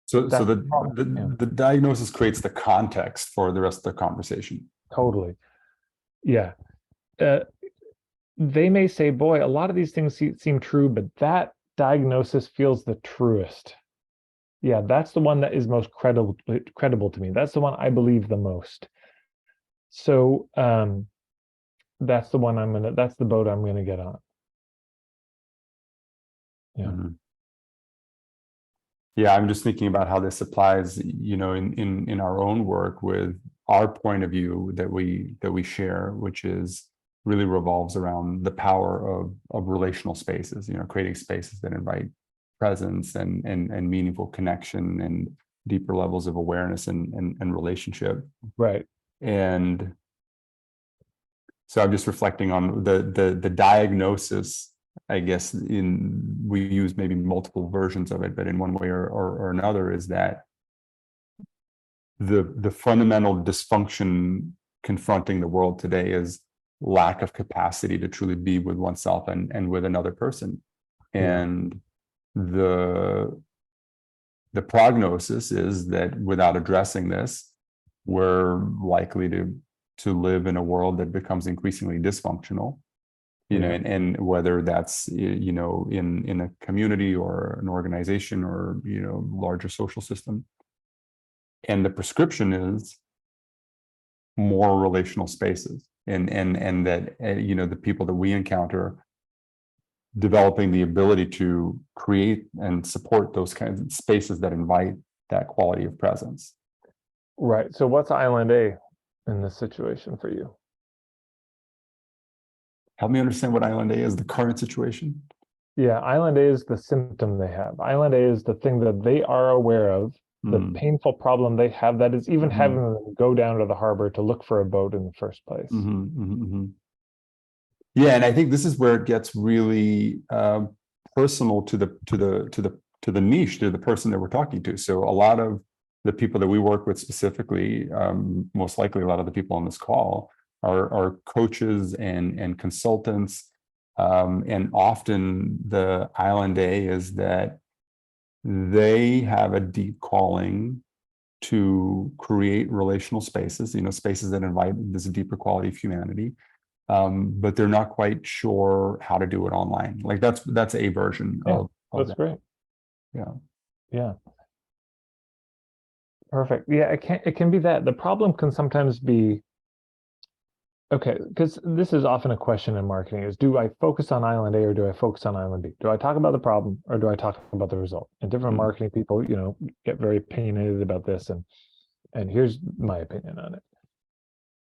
Speaker 2: So the diagnosis creates the context for the rest of the conversation.
Speaker 3: Totally. Yeah. They may say, boy, a lot of these things seem true, but that diagnosis feels the truest. Yeah, that's the one that is most credible to me. That's the one I believe the most. So that's the one that's the boat I'm gonna get on. Yeah.
Speaker 2: Yeah, I'm just thinking about how this applies, in our own work with our point of view that we share, which is really revolves around the power of relational spaces, creating spaces that invite presence and meaningful connection and deeper levels of awareness and relationship.
Speaker 3: Right.
Speaker 2: And So I'm just reflecting on the diagnosis. I guess we use maybe multiple versions of it, but in one way or another, is that the fundamental dysfunction confronting the world today is lack of capacity to truly be with oneself and with another person. And the prognosis is that without addressing this, we're likely to live in a world that becomes increasingly dysfunctional, and whether that's, in a community or an organization or, larger social system. And the prescription is more relational spaces, and that, the people that we encounter developing the ability to create and support those kinds of spaces that invite that quality of presence.
Speaker 3: Right. So what's Island A in this situation for you?
Speaker 2: Help me understand what Island A is, the current situation.
Speaker 3: Yeah, Island A is the symptom they have. Island A is the thing that they are aware of, the painful problem they have that is even having them go down to the harbor to look for a boat in the first place.
Speaker 2: Yeah, and I think this is where it gets really personal to the niche, to the person that we're talking to. So a lot of the people that we work with specifically, most likely a lot of the people on this call are coaches and consultants, and often the Island A is that they have a deep calling to create relational spaces, spaces that invite this deeper quality of humanity. But they're not quite sure how to do it online. Like that's a version of
Speaker 3: that's
Speaker 2: that.
Speaker 3: great.
Speaker 2: Yeah.
Speaker 3: Perfect. Yeah, it can be that. The problem can sometimes be, okay, because this is often a question in marketing, is do I focus on Island A or do I focus on Island B? Do I talk about the problem or do I talk about the result? And different marketing people, get very opinionated about this. And here's my opinion on it,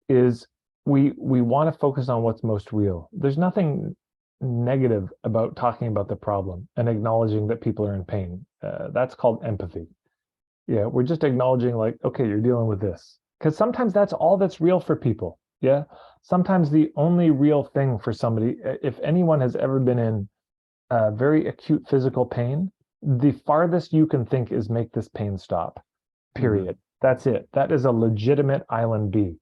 Speaker 3: is we want to focus on what's most real. There's nothing negative about talking about the problem and acknowledging that people are in pain. That's called empathy. Yeah, we're just acknowledging, like, okay, you're dealing with this. Because sometimes that's all that's real for people. Yeah. Sometimes the only real thing for somebody, if anyone has ever been in very acute physical pain, the farthest you can think is make this pain stop. Period. That's it. That is a legitimate Island B.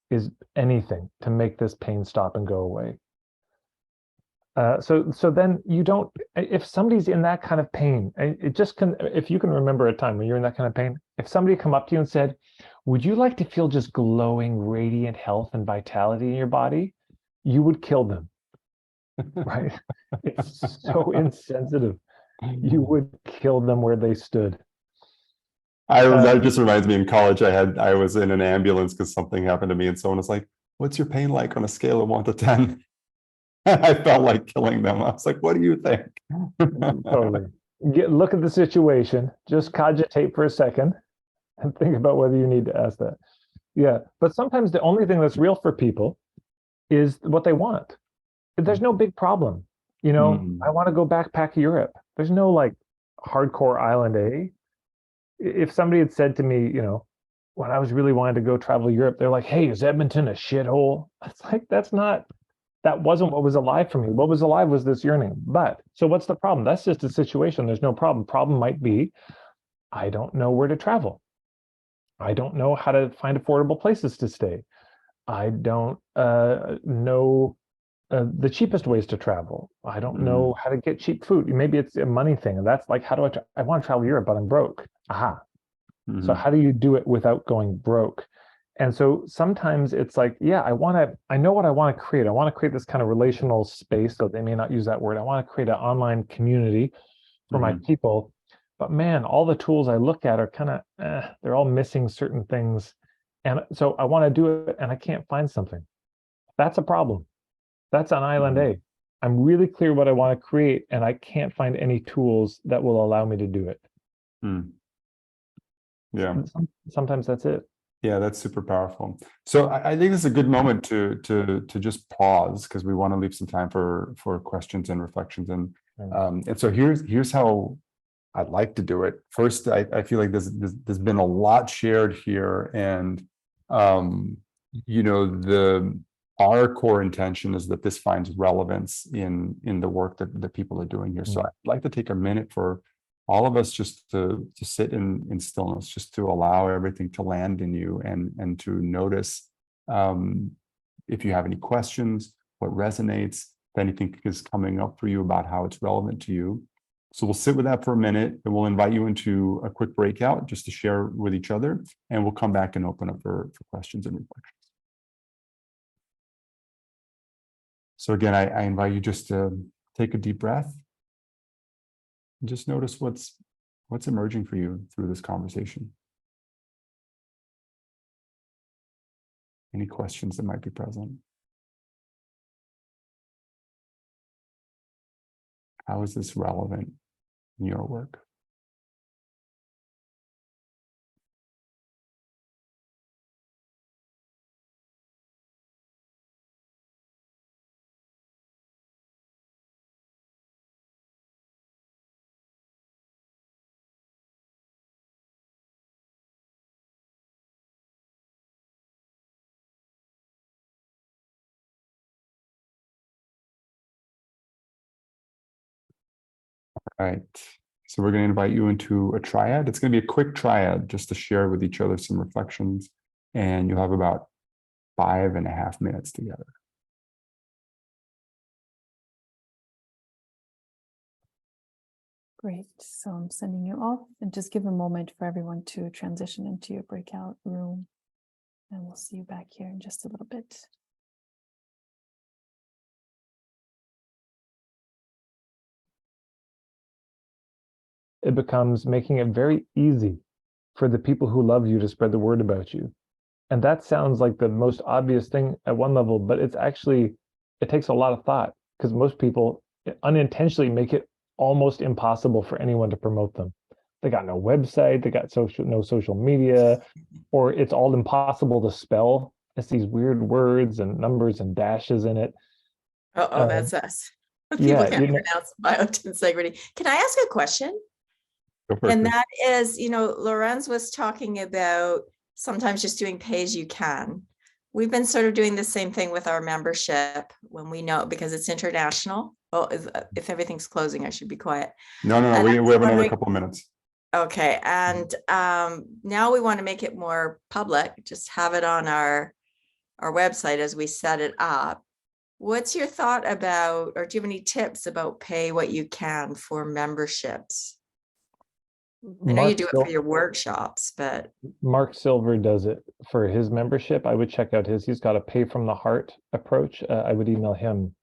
Speaker 3: Is anything to make this pain stop and go away. So then you don't, if somebody's in that kind of pain, it just can, if you can remember a time when you're in that kind of pain, if somebody come up to you and said, would you like to feel just glowing, radiant health and vitality in your body? You would kill them, right? It's so insensitive. You would kill them where they stood.
Speaker 2: That just reminds me, in college, I was in an ambulance because something happened to me, and someone was like, "What's your pain like on a scale of 1 to 10?" I felt like killing them. I was like, "What do you think?"
Speaker 3: Totally. Look at the situation. Just cogitate for a second and think about whether you need to ask that. Yeah, but sometimes the only thing that's real for people is what they want. There's no big problem. I want to go backpack Europe. There's no like hardcore Island A. If somebody had said to me, when I was really wanting to go travel Europe, they're like, hey, is Edmonton a shithole? It's like, that wasn't what was alive for me. What was alive was this yearning. But so what's the problem? That's just a situation. There's no problem. Problem might be, I don't know where to travel. I don't know how to find affordable places to stay. I don't know the cheapest ways to travel. I don't know how to get cheap food. Maybe it's a money thing. And that's like, how do I want to travel Europe, but I'm broke. Aha. So how do you do it without going broke? And so sometimes it's like, yeah, I know what I want to create. I want to create this kind of relational space, though they may not use that word. I want to create an online community for my people. But man, all the tools I look at are kind of, they're all missing certain things. And so I want to do it and I can't find something. That's a problem. That's on Island A. I'm really clear what I want to create and I can't find any tools that will allow me to do it.
Speaker 2: Yeah.
Speaker 3: Sometimes that's it.
Speaker 2: Yeah, that's super powerful. So I think this is a good moment to just pause, because we want to leave some time for questions and reflections. And so here's how I'd like to do it. First, I feel like there's been a lot shared here, and our core intention is that this finds relevance in the work that people are doing here. So I'd like to take a minute for all of us just to sit in stillness, just to allow everything to land in you and to notice if you have any questions, what resonates, if anything is coming up for you about how it's relevant to you. So we'll sit with that for a minute, and we'll invite you into a quick breakout just to share with each other, and we'll come back and open up for questions and reflections. So again, I invite you just to take a deep breath and just notice what's emerging for you through this conversation. Any questions that might be present? How is this relevant in your work? All right. So we're going to invite you into a triad. It's going to be a quick triad just to share with each other some reflections. And you'll have about 5.5 minutes together.
Speaker 1: Great. So I'm sending you off, and just give a moment for everyone to transition into your breakout room. And we'll see you back here in just a little bit.
Speaker 3: It becomes making it very easy for the people who love you to spread the word about you. And that sounds like the most obvious thing at one level, but it's actually, it takes a lot of thought, because most people unintentionally make it almost impossible for anyone to promote them. They got no website, they got no social media, or it's all impossible to spell. It's these weird words and numbers and dashes in it.
Speaker 4: That's us. People
Speaker 3: Yeah,
Speaker 4: can't pronounce biointegrity. Can I ask a question? And that is, Lorenz was talking about sometimes just doing pay as you can. We've been sort of doing the same thing with our membership when we know, because it's international. Well, if everything's closing, I should be quiet.
Speaker 2: No. We have another couple of minutes.
Speaker 4: Okay. And now we want to make it more public, just have it on our website as we set it up. What's your thought about, or do you have any tips about pay what you can for memberships? I know you do it for your workshops, but
Speaker 3: Mark Silver does it for his membership. I would check out his. He's got a pay from the heart approach. I would email him.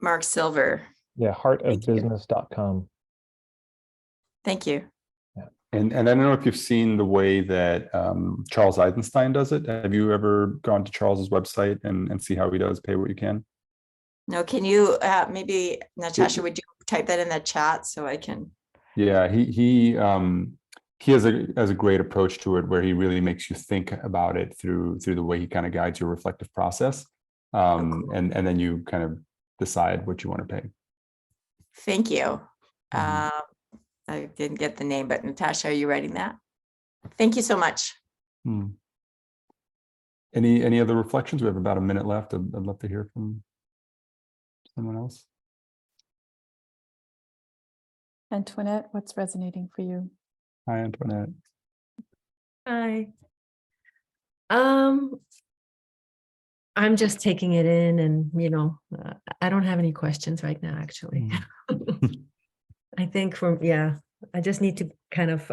Speaker 4: Mark Silver.
Speaker 3: Yeah, heartofbusiness.com.
Speaker 4: Thank you.
Speaker 3: Yeah.
Speaker 2: And I don't know if you've seen the way that Charles Eisenstein does it. Have you ever gone to Charles's website and see how he does pay what you can?
Speaker 4: No, can you maybe, Natasha, would you type that in the chat so I can?
Speaker 2: Yeah, he has a great approach to it, where he really makes you think about it through the way he kind of guides your reflective process,
Speaker 4: cool.
Speaker 2: and then you kind of decide what you want to pay.
Speaker 4: Thank you. I didn't get the name, but Natasha, are you writing that? Thank you so much.
Speaker 2: Any other reflections? We have about a minute left. I'd love to hear from someone else.
Speaker 1: Antoinette, what's resonating for you?
Speaker 2: Hi, Antoinette.
Speaker 5: Hi. I'm just taking it in, and I don't have any questions right now, actually. I think I just need to kind of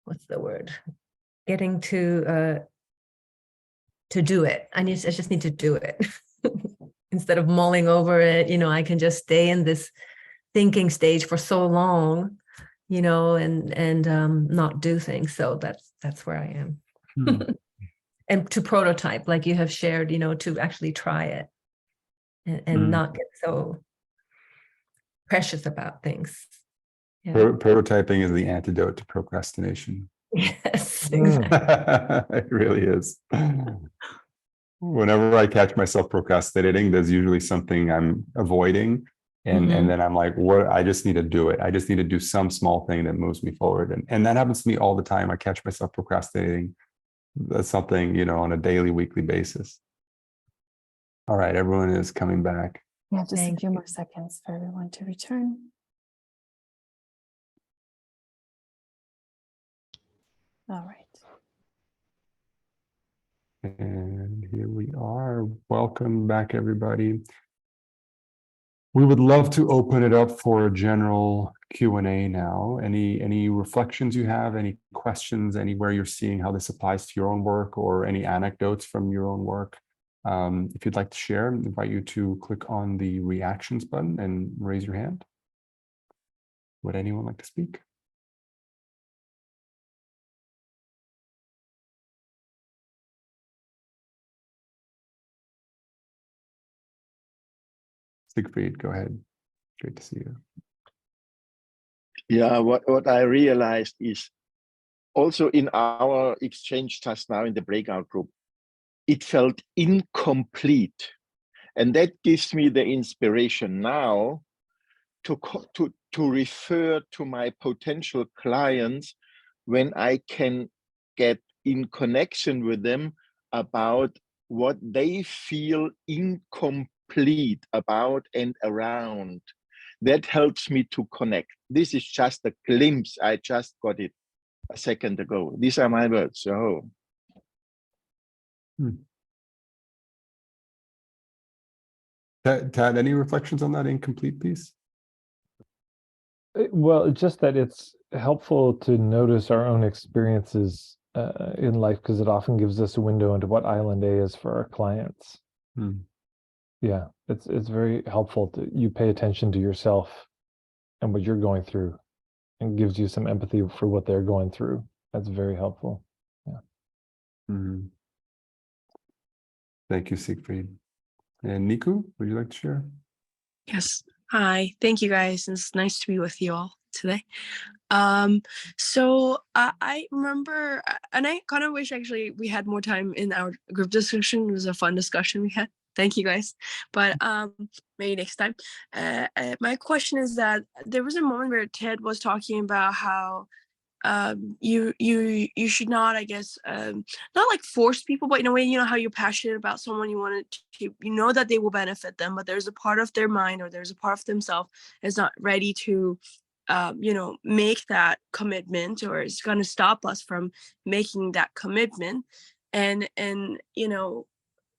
Speaker 5: what's the word? Getting to do it. I just need to do it. Instead of mulling over it, I can just stay in this thinking stage for so long, and not do things. So that's where I am. And to prototype, like you have shared, to actually try it and not get so precious about things. Yeah.
Speaker 2: Prototyping is the antidote to procrastination.
Speaker 5: Yes, exactly.
Speaker 2: It really is. Whenever I catch myself procrastinating, there's usually something I'm avoiding. And then I'm like, what? I just need to do it. I just need to do some small thing that moves me forward. And that happens to me all the time. I catch myself procrastinating. That's something, on a daily, weekly basis. All right, everyone is coming back.
Speaker 1: We have just a
Speaker 5: Thank
Speaker 1: few
Speaker 5: you.
Speaker 1: more seconds for everyone to return. All right.
Speaker 2: And here we are. Welcome back, everybody. We would love to open it up for a general Q&A now. Any reflections you have, any questions, anywhere you're seeing how this applies to your own work, or any anecdotes from your own work. If you'd like to share, I invite you to click on the reactions button and raise your hand. Would anyone like to speak? Siegfried, go ahead. Great to see you.
Speaker 6: Yeah, what I realized is also in our exchange just now in the breakout group, it felt incomplete. And that gives me the inspiration now to refer to my potential clients when I can get in connection with them about what they feel incomplete about and around. That helps me to connect. This is just a glimpse. I just got it a second ago. These are my words. So.
Speaker 2: Tad, any reflections on that incomplete piece?
Speaker 3: Well, it's just that it's helpful to notice our own experiences in life, because it often gives us a window into what Island A is for our clients. Yeah, it's very helpful to you pay attention to yourself and what you're going through, and gives you some empathy for what they're going through. That's very helpful. Yeah.
Speaker 2: Thank you, Siegfried. And Niku, would you like to share?
Speaker 7: Yes. Hi. Thank you, guys. It's nice to be with you all today. So I remember, and I kind of wish actually we had more time in our group discussion. It was a fun discussion we had. Thank you, guys. But maybe next time. My question is that there was a moment where Ted was talking about how you should not, I guess, not like force people, but in a way, you know, how you're passionate about someone, you want to, you know, that they will benefit them, but there's a part of their mind or there's a part of themselves is not ready to you know, make that commitment, or it's going to stop us from making that commitment. And you know,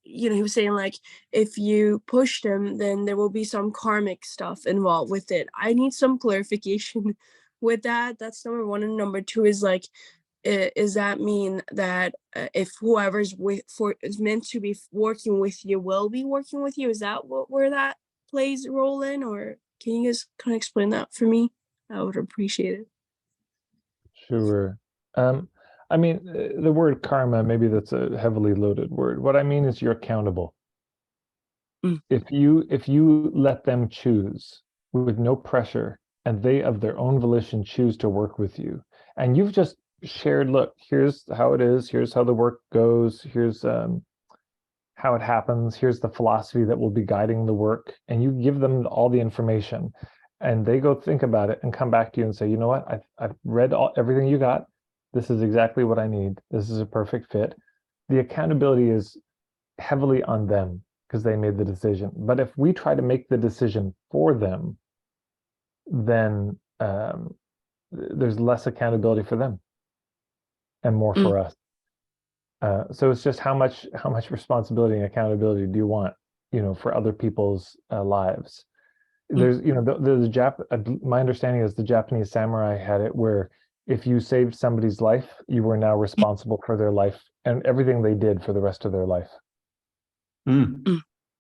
Speaker 7: he was saying like, if you push them, then there will be some karmic stuff involved with it. I need some clarification with that. That's number one. And number two is like, does that mean that if whoever's is meant to be working with you will be working with you? Is that where that plays a role in? Or can you guys kind of explain that for me? I would appreciate it.
Speaker 3: Sure. I mean, the word karma, maybe that's a heavily loaded word. What I mean is you're accountable. If you let them choose with no pressure, and they of their own volition choose to work with you, and you've just shared, look, here's how it is, here's how the work goes, here's how it happens, here's the philosophy that will be guiding the work, and you give them all the information, and they go think about it and come back to you and say, you know what, I've read everything you got. This is exactly what I need. This is a perfect fit. The accountability is heavily on them because they made the decision. But if we try to make the decision for them, then there's less accountability for them and more for us. So it's just how much responsibility and accountability do you want, you know, for other people's lives? There's, you know, my understanding is the Japanese samurai had it where if you saved somebody's life, you were now responsible for their life and everything they did for the rest of their life.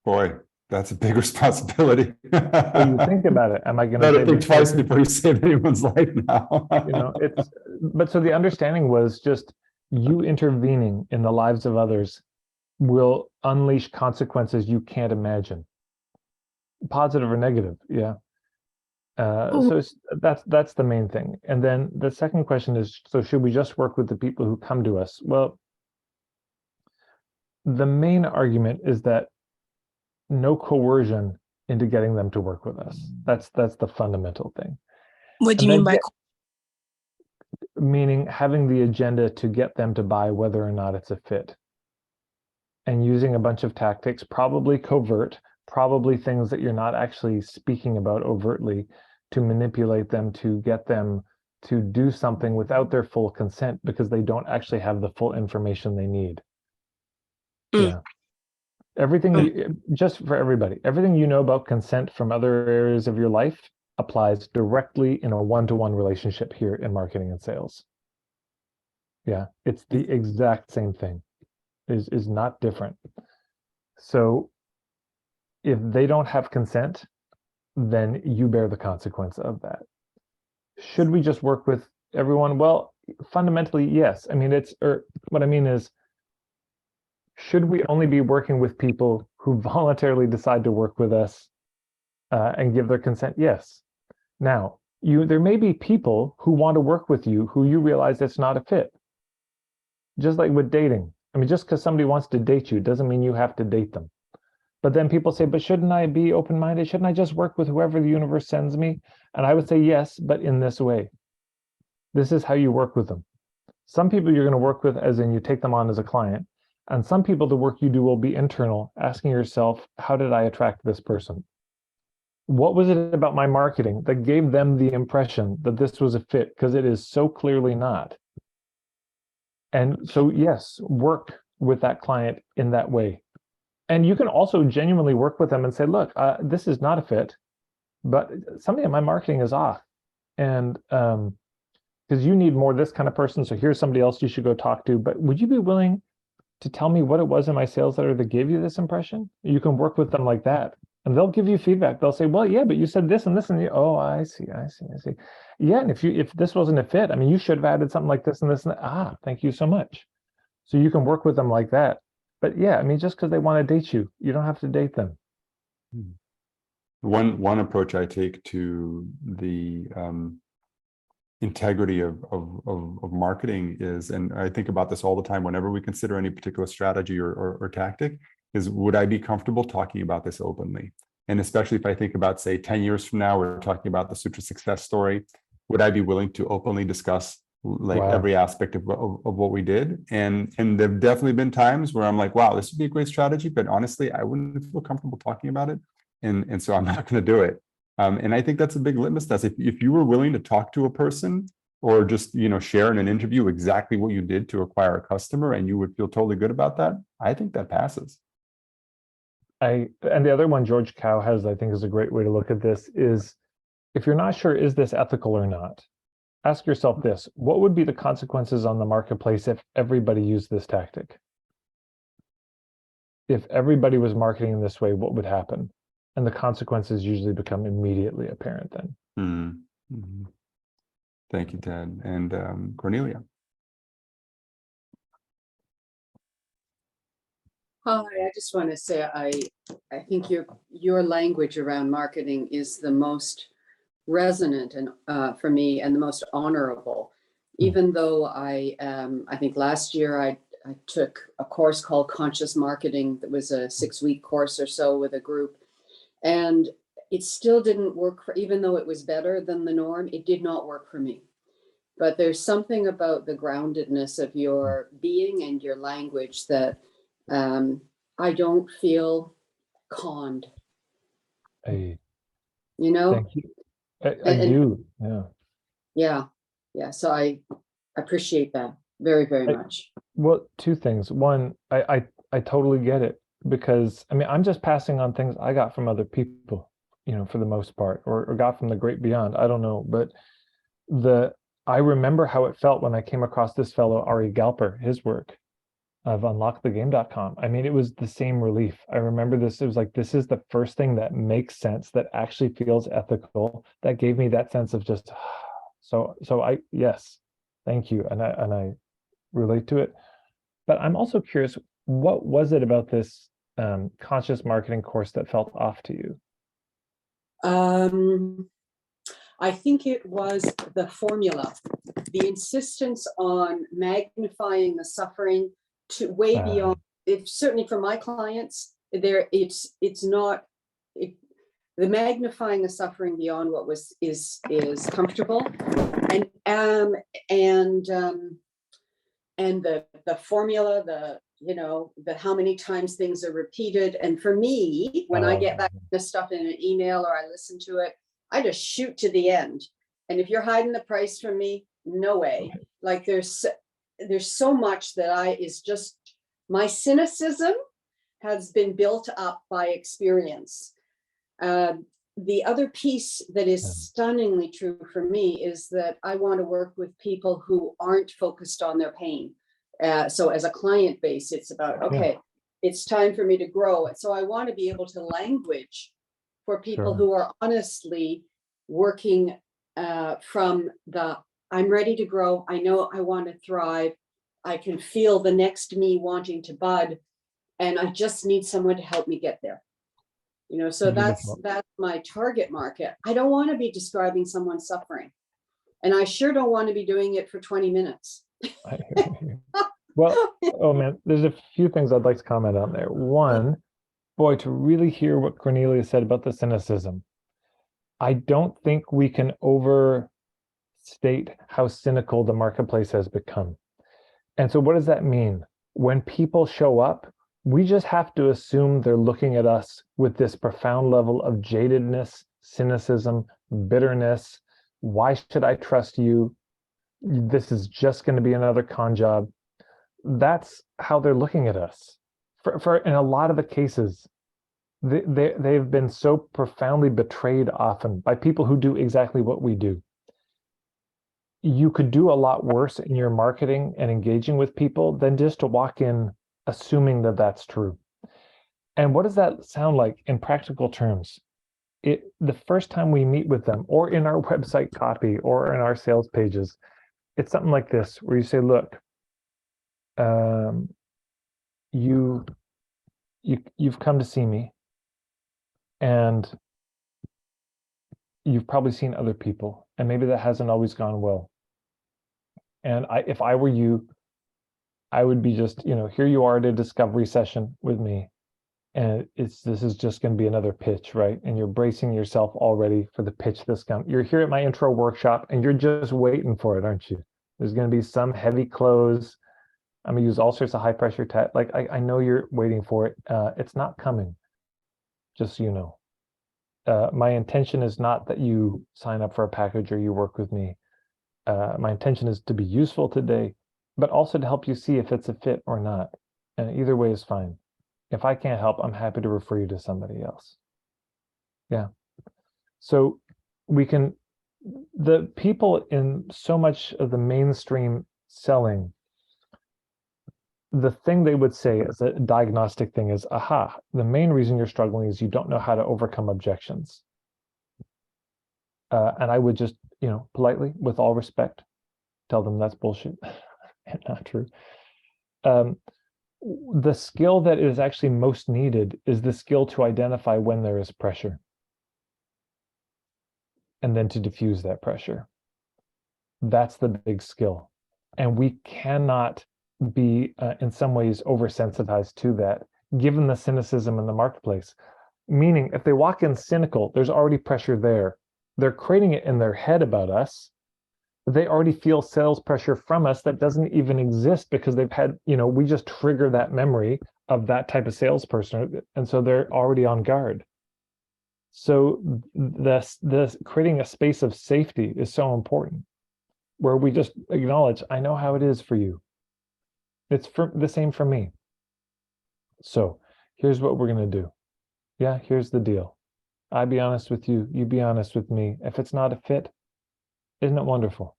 Speaker 2: Boy, that's a big responsibility.
Speaker 3: Well, you think about it. Am I going to
Speaker 2: better think twice before you save anyone's life now?
Speaker 3: You know, but so the understanding was just you intervening in the lives of others will unleash consequences you can't imagine, positive or negative. Yeah. So that's the main thing. And then the second question is, so should we just work with the people who come to us? Well, the main argument is that no coercion into getting them to work with us. That's the fundamental thing.
Speaker 7: What do you mean by?
Speaker 3: Meaning having the agenda to get them to buy whether or not it's a fit. and using a bunch of tactics, probably covert, probably things that you're not actually speaking about overtly, to manipulate them, to get them to do something without their full consent because they don't actually have the full information they need. Yeah. Everything, just for everybody, everything you know about consent from other areas of your life applies directly in a one-to-one relationship here in marketing and sales. Yeah, it's the exact same thing, is not different. So if they don't have consent, then you bear the consequence of that. Should we just work with everyone? Well, fundamentally, yes. I mean, what I mean is, should we only be working with people who voluntarily decide to work with us and give their consent? Yes. Now, there may be people who want to work with you who you realize it's not a fit. Just like with dating. I mean, just because somebody wants to date you doesn't mean you have to date them. But then people say, but shouldn't I be open-minded? Shouldn't I just work with whoever the universe sends me? And I would say, yes, but in this way. This is how you work with them. Some people you're going to work with as in you take them on as a client. And some people, the work you do will be internal, asking yourself, how did I attract this person? What was it about my marketing that gave them the impression that this was a fit? Because it is so clearly not. And so, yes, work with that client in that way. And you can also genuinely work with them and say, look, this is not a fit, but something in my marketing is off. And because you need more this kind of person, so here's somebody else you should go talk to. But would you be willing to tell me what it was in my sales letter that gave you this impression? You can work with them like that. And they'll give you feedback. They'll say, well, yeah, but you said this and this, and oh, I see. Yeah, and if this wasn't a fit, I mean, you should have added something like this and this and that. Thank you so much. So you can work with them like that. But yeah, I mean, just because they want to date you, you don't have to date them.
Speaker 2: One approach I take to the integrity of marketing is, and I think about this all the time whenever we consider any particular strategy or tactic, is would I be comfortable talking about this openly? And especially if I think about, say, 10 years from now, we're talking about the Sutra success story, would I be willing to openly discuss like every aspect of what we did? And there've definitely been times where I'm like, wow, this would be a great strategy, but honestly, I wouldn't feel comfortable talking about it. And so I'm not going to do it. And I think that's a big litmus test. If you were willing to talk to a person or just, share in an interview exactly what you did to acquire a customer and you would feel totally good about that, I think that passes.
Speaker 3: And the other one George Cow has, I think, is a great way to look at this is, if you're not sure, is this ethical or not? Ask yourself this: what would be the consequences on the marketplace if everybody used this tactic? If everybody was marketing in this way, what would happen? And the consequences usually become immediately apparent then.
Speaker 2: Mm-hmm. Thank you, Ted. And Cornelia.
Speaker 8: Hi, I just want to say I think your language around marketing is the most resonant and for me, and the most honorable. Even though I think last year I took a course called Conscious Marketing that was a 6-week course or so with a group, and it still didn't work even though it was better than the norm, it did not work for me. But there's something about the groundedness of your being and your language that I don't feel conned.
Speaker 3: Thank
Speaker 8: you.
Speaker 3: I do. Yeah.
Speaker 8: So I appreciate that very, very much.
Speaker 3: Well, two things. One, I totally get it, because I mean, I'm just passing on things I got from other people, for the most part, or got from the great beyond. I don't know, but I remember how it felt when I came across this fellow, Ari Galper, his work of unlockthegame.com. I mean, it was the same relief. I remember this. It was like, this is the first thing that makes sense, that actually feels ethical, that gave me that sense of just, so yes, thank you. And I relate to it. But I'm also curious, what was it about this conscious marketing course that felt off to you?
Speaker 8: I think it was the formula, the insistence on magnifying the suffering to way beyond. Certainly for my clients, it's not the magnifying the suffering beyond what is comfortable, and the formula, the how many times things are repeated. And for me, when I get back this stuff in an email or I listen to it, I just shoot to the end. And if you're hiding the price from me, no way. Like there's so much that is just, my cynicism has been built up by experience. The other piece that is stunningly true for me is that I want to work with people who aren't focused on their pain. So as a client base, it's about, okay, it's time for me to grow. So I want to be able to language for people who are honestly working from the, I'm ready to grow. I know I want to thrive. I can feel the next me wanting to bud, and I just need someone to help me get there. So that's my target market. I don't want to be describing someone's suffering, and I sure don't want to be doing it for 20 minutes.
Speaker 3: Well, oh man, there's a few things I'd like to comment on there. One, boy, to really hear what Cornelia said about the cynicism. I don't think we can overstate how cynical the marketplace has become. And so what does that mean? When people show up, we just have to assume they're looking at us with this profound level of jadedness, cynicism, bitterness. Why should I trust you? This is just going to be another con job. That's how they're looking at us. For in a lot of the cases, they've been so profoundly betrayed often by people who do exactly what we do. You could do a lot worse in your marketing and engaging with people than just to walk in assuming that that's true. And what does that sound like in practical terms? The first time we meet with them, or in our website copy, or in our sales pages, it's something like this, where you say, look, you've come to see me, and you've probably seen other people, and maybe that hasn't always gone well. And if I were you, I would be just, here you are at a discovery session with me, and this is just going to be another pitch, right? And you're bracing yourself already for the pitch that's coming. You're here at my intro workshop, and you're just waiting for it, aren't you? There's going to be some heavy close. I'm going to use all sorts of high pressure tech. Like I know you're waiting for it. It's not coming, just so you know. My intention is not that you sign up for a package or you work with me. My intention is to be useful today, but also to help you see if it's a fit or not. And either way is fine. If I can't help, I'm happy to refer you to somebody else. Yeah. So the people in so much of the mainstream selling, the thing they would say as a diagnostic thing is, aha, the main reason you're struggling is you don't know how to overcome objections. And I would just, politely, with all respect, tell them that's bullshit and not true. The skill that is actually most needed is the skill to identify when there is pressure, and then to diffuse that pressure. That's the big skill. And we cannot be, in some ways, oversensitized to that, given the cynicism in the marketplace. Meaning, if they walk in cynical, there's already pressure there. They're creating it in their head about us. They already feel sales pressure from us that doesn't even exist because they've had, we just trigger that memory of that type of salesperson. And so they're already on guard. So the creating a space of safety is so important, where we just acknowledge, I know how it is for you. It's the same for me. So here's what we're going to do. Yeah, here's the deal. I be honest with you. You be honest with me. If it's not a fit, isn't it wonderful?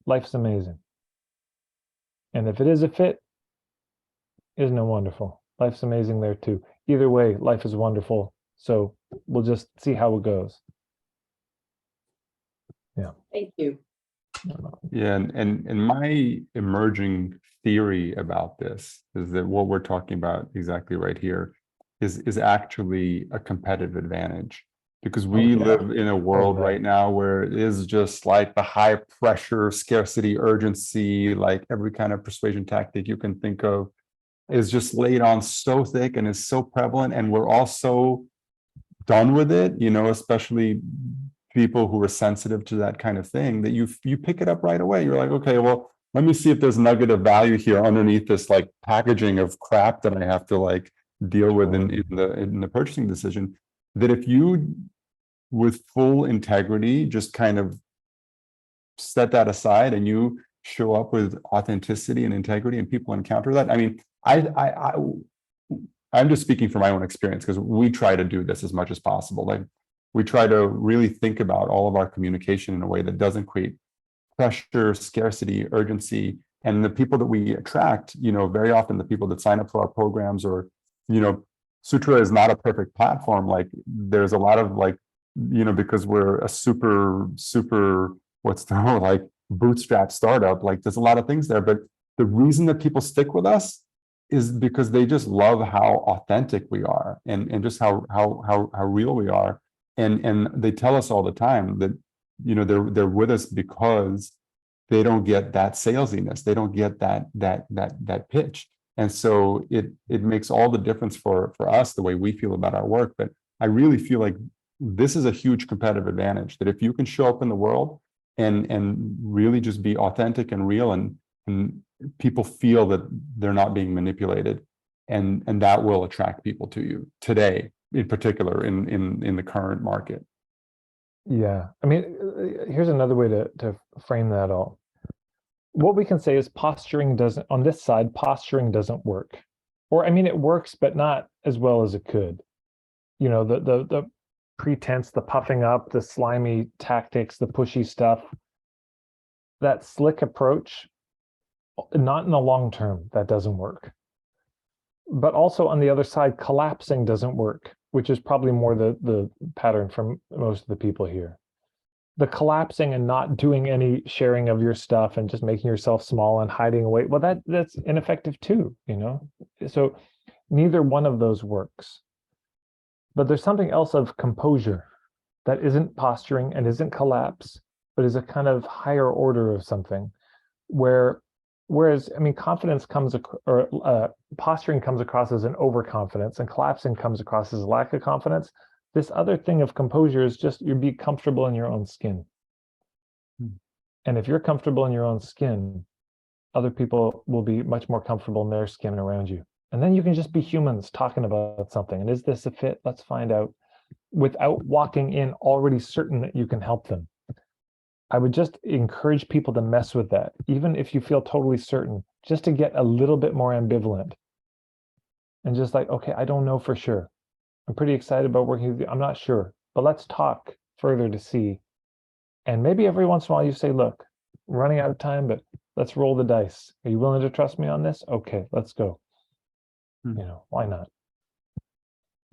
Speaker 3: Life's amazing. And if it is a fit, isn't it wonderful? Life's amazing there too. Either way, life is wonderful. So we'll just see how it goes. Yeah.
Speaker 8: Thank you.
Speaker 2: Yeah, and my emerging theory about this is that what we're talking about exactly right here is actually a competitive advantage, because we live in a world right now where it is just like the high pressure, scarcity, urgency, like every kind of persuasion tactic you can think of is just laid on so thick and is so prevalent, and we're all so done with it, especially people who are sensitive to that kind of thing, that you pick it up right away. You're like, okay, well, let me see if there's nugget of value here underneath this like packaging of crap that I have to like deal with in the purchasing decision. That if you, with full integrity, just kind of set that aside and you show up with authenticity and integrity, and people encounter that. I mean, I'm just speaking from my own experience, because we try to do this as much as possible. Like, we try to really think about all of our communication in a way that doesn't create pressure, scarcity, urgency. And the people that we attract, very often the people that sign up for our programs, or, Sutra is not a perfect platform. Like, there's a lot of like, because we're a super, what's the whole, like, bootstrap startup, like there's a lot of things there. But the reason that people stick with us is because they just love how authentic we are, and just how real we are. And they tell us all the time that, they're with us because they don't get that salesiness, they don't get that pitch. And so it makes all the difference for us, the way we feel about our work. But I really feel like this is a huge competitive advantage, that if you can show up in the world and really just be authentic and real, and people feel that they're not being manipulated, and that will attract people to you today, in particular, in the current market.
Speaker 3: Yeah, I mean, here's another way to frame that all. What we can say is posturing doesn't, on this side, posturing doesn't work. Or, I mean, it works, but not as well as it could. The pretense, the puffing up, the slimy tactics, the pushy stuff, that slick approach, not in the long term, that doesn't work. But also on the other side, collapsing doesn't work, which is probably more the pattern from most of the people here. The collapsing and not doing any sharing of your stuff and just making yourself small and hiding away, well, that's ineffective too, So neither one of those works. But there's something else of composure that isn't posturing and isn't collapse, but is a kind of higher order of something, whereas, I mean, confidence comes, posturing comes across as an overconfidence, and collapsing comes across as a lack of confidence. This other thing of composure is just, you be comfortable in your own skin. And if you're comfortable in your own skin, other people will be much more comfortable in their skin around you. And then you can just be humans talking about something. And is this a fit? Let's find out, without walking in already certain that you can help them. I would just encourage people to mess with that, even if you feel totally certain, just to get a little bit more ambivalent. And just like, okay, I don't know for sure. I'm pretty excited about working with you. I'm not sure, but let's talk further to see. And maybe every once in a while you say, look, I'm running out of time, but let's roll the dice. Are you willing to trust me on this? Okay, let's go. Why not?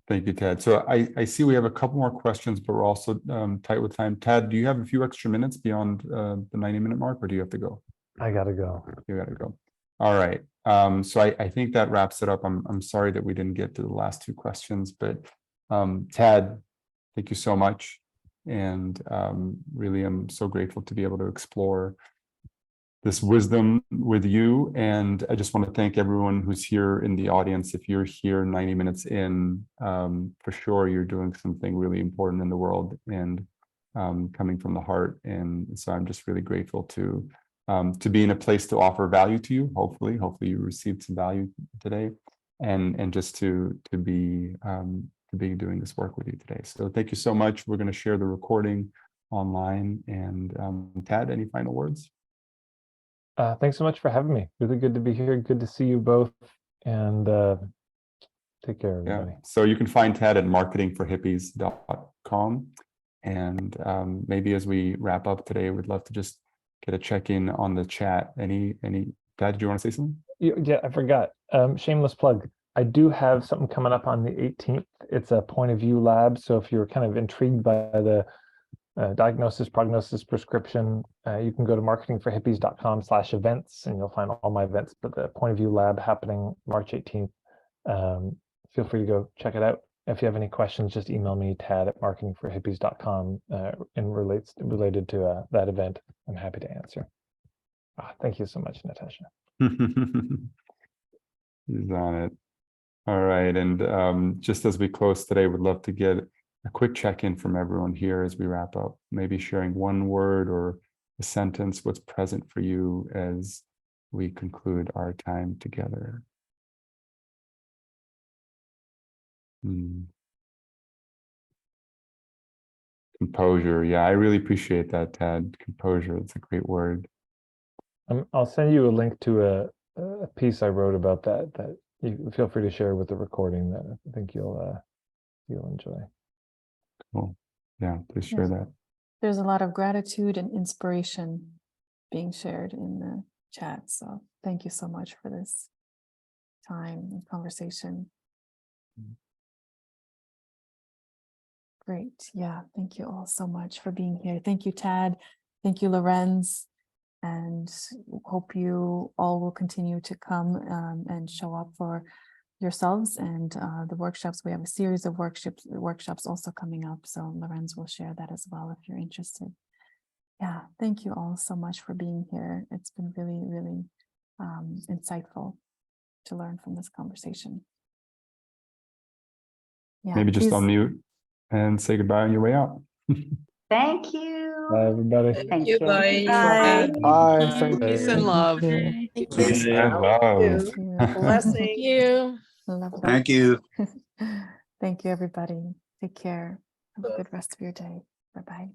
Speaker 2: Thank you, Ted. So I see we have a couple more questions, but we're also tight with time. Ted, do you have a few extra minutes beyond the 90-minute mark, or do you have to go?
Speaker 3: I gotta go.
Speaker 2: You gotta go. All right. So I think that wraps it up. I'm sorry that we didn't get to the last two questions, but Ted, thank you so much. And really, I'm so grateful to be able to explore this wisdom with you. And I just want to thank everyone who's here in the audience. If you're here 90 minutes in, for sure, you're doing something really important in the world, and coming from the heart. And so I'm just really grateful to be in a place to offer value to you. Hopefully you received some value today, and just to be doing this work with you today. So thank you so much. We're going to share the recording online. And Tad, any final words?
Speaker 3: Thanks so much for having me. Really good to be here. Good to see you both. And take care, everybody.
Speaker 2: Yeah. So you can find Tad at marketingforhippies.com. And maybe as we wrap up today, we'd love to just get a check-in on the chat. Any Tad, did you want to say something?
Speaker 3: Yeah, I forgot. Shameless plug. I do have something coming up on the 18th. It's a point of view lab. So if you're kind of intrigued by the diagnosis, prognosis, prescription, you can go to marketingforhippies.com/events, and you'll find all my events. But the point of view lab happening March 18th. Feel free to go check it out. If you have any questions, just email me, tad@marketingforhippies.com, related to that event. I'm happy to answer. Thank you so much, Natasha.
Speaker 2: He's on it. All right. And just as we close today, we'd love to get a quick check-in from everyone here as we wrap up, maybe sharing one word or a sentence, what's present for you as we conclude our time together. Composure. Yeah, I really appreciate that, Tad. Composure. It's a great word.
Speaker 3: I'll send you a link to a piece I wrote about that you feel free to share with the recording that I think you'll enjoy.
Speaker 2: Cool. Yeah, please share
Speaker 1: Yes.
Speaker 2: that.
Speaker 1: There's a lot of gratitude and inspiration being shared in the chat. So thank you so much for this time and conversation. Great. Yeah. Thank you all so much for being here. Thank you, Tad. Thank you, Lorenz. And hope you all will continue to come and show up for yourselves and the workshops. We have a series of workshops also coming up. So Lorenz will share that as well if you're interested. Yeah, thank you all so much for being here. It's been really, really insightful to learn from this conversation. Yeah,
Speaker 2: Maybe just
Speaker 1: please-
Speaker 2: unmute and say goodbye on your way out.
Speaker 9: Thank you.
Speaker 3: Bye, everybody.
Speaker 9: Thank
Speaker 7: you.
Speaker 9: you.
Speaker 7: Bye.
Speaker 4: Bye.
Speaker 3: Bye. Thank
Speaker 7: Peace
Speaker 3: you.
Speaker 7: and love.
Speaker 1: Thank you.
Speaker 2: Peace and love.
Speaker 1: Thank you.
Speaker 7: Thank you.
Speaker 1: Love that.
Speaker 10: Thank you.
Speaker 1: Thank you, everybody. Take care. Have a good rest of your day. Bye-bye.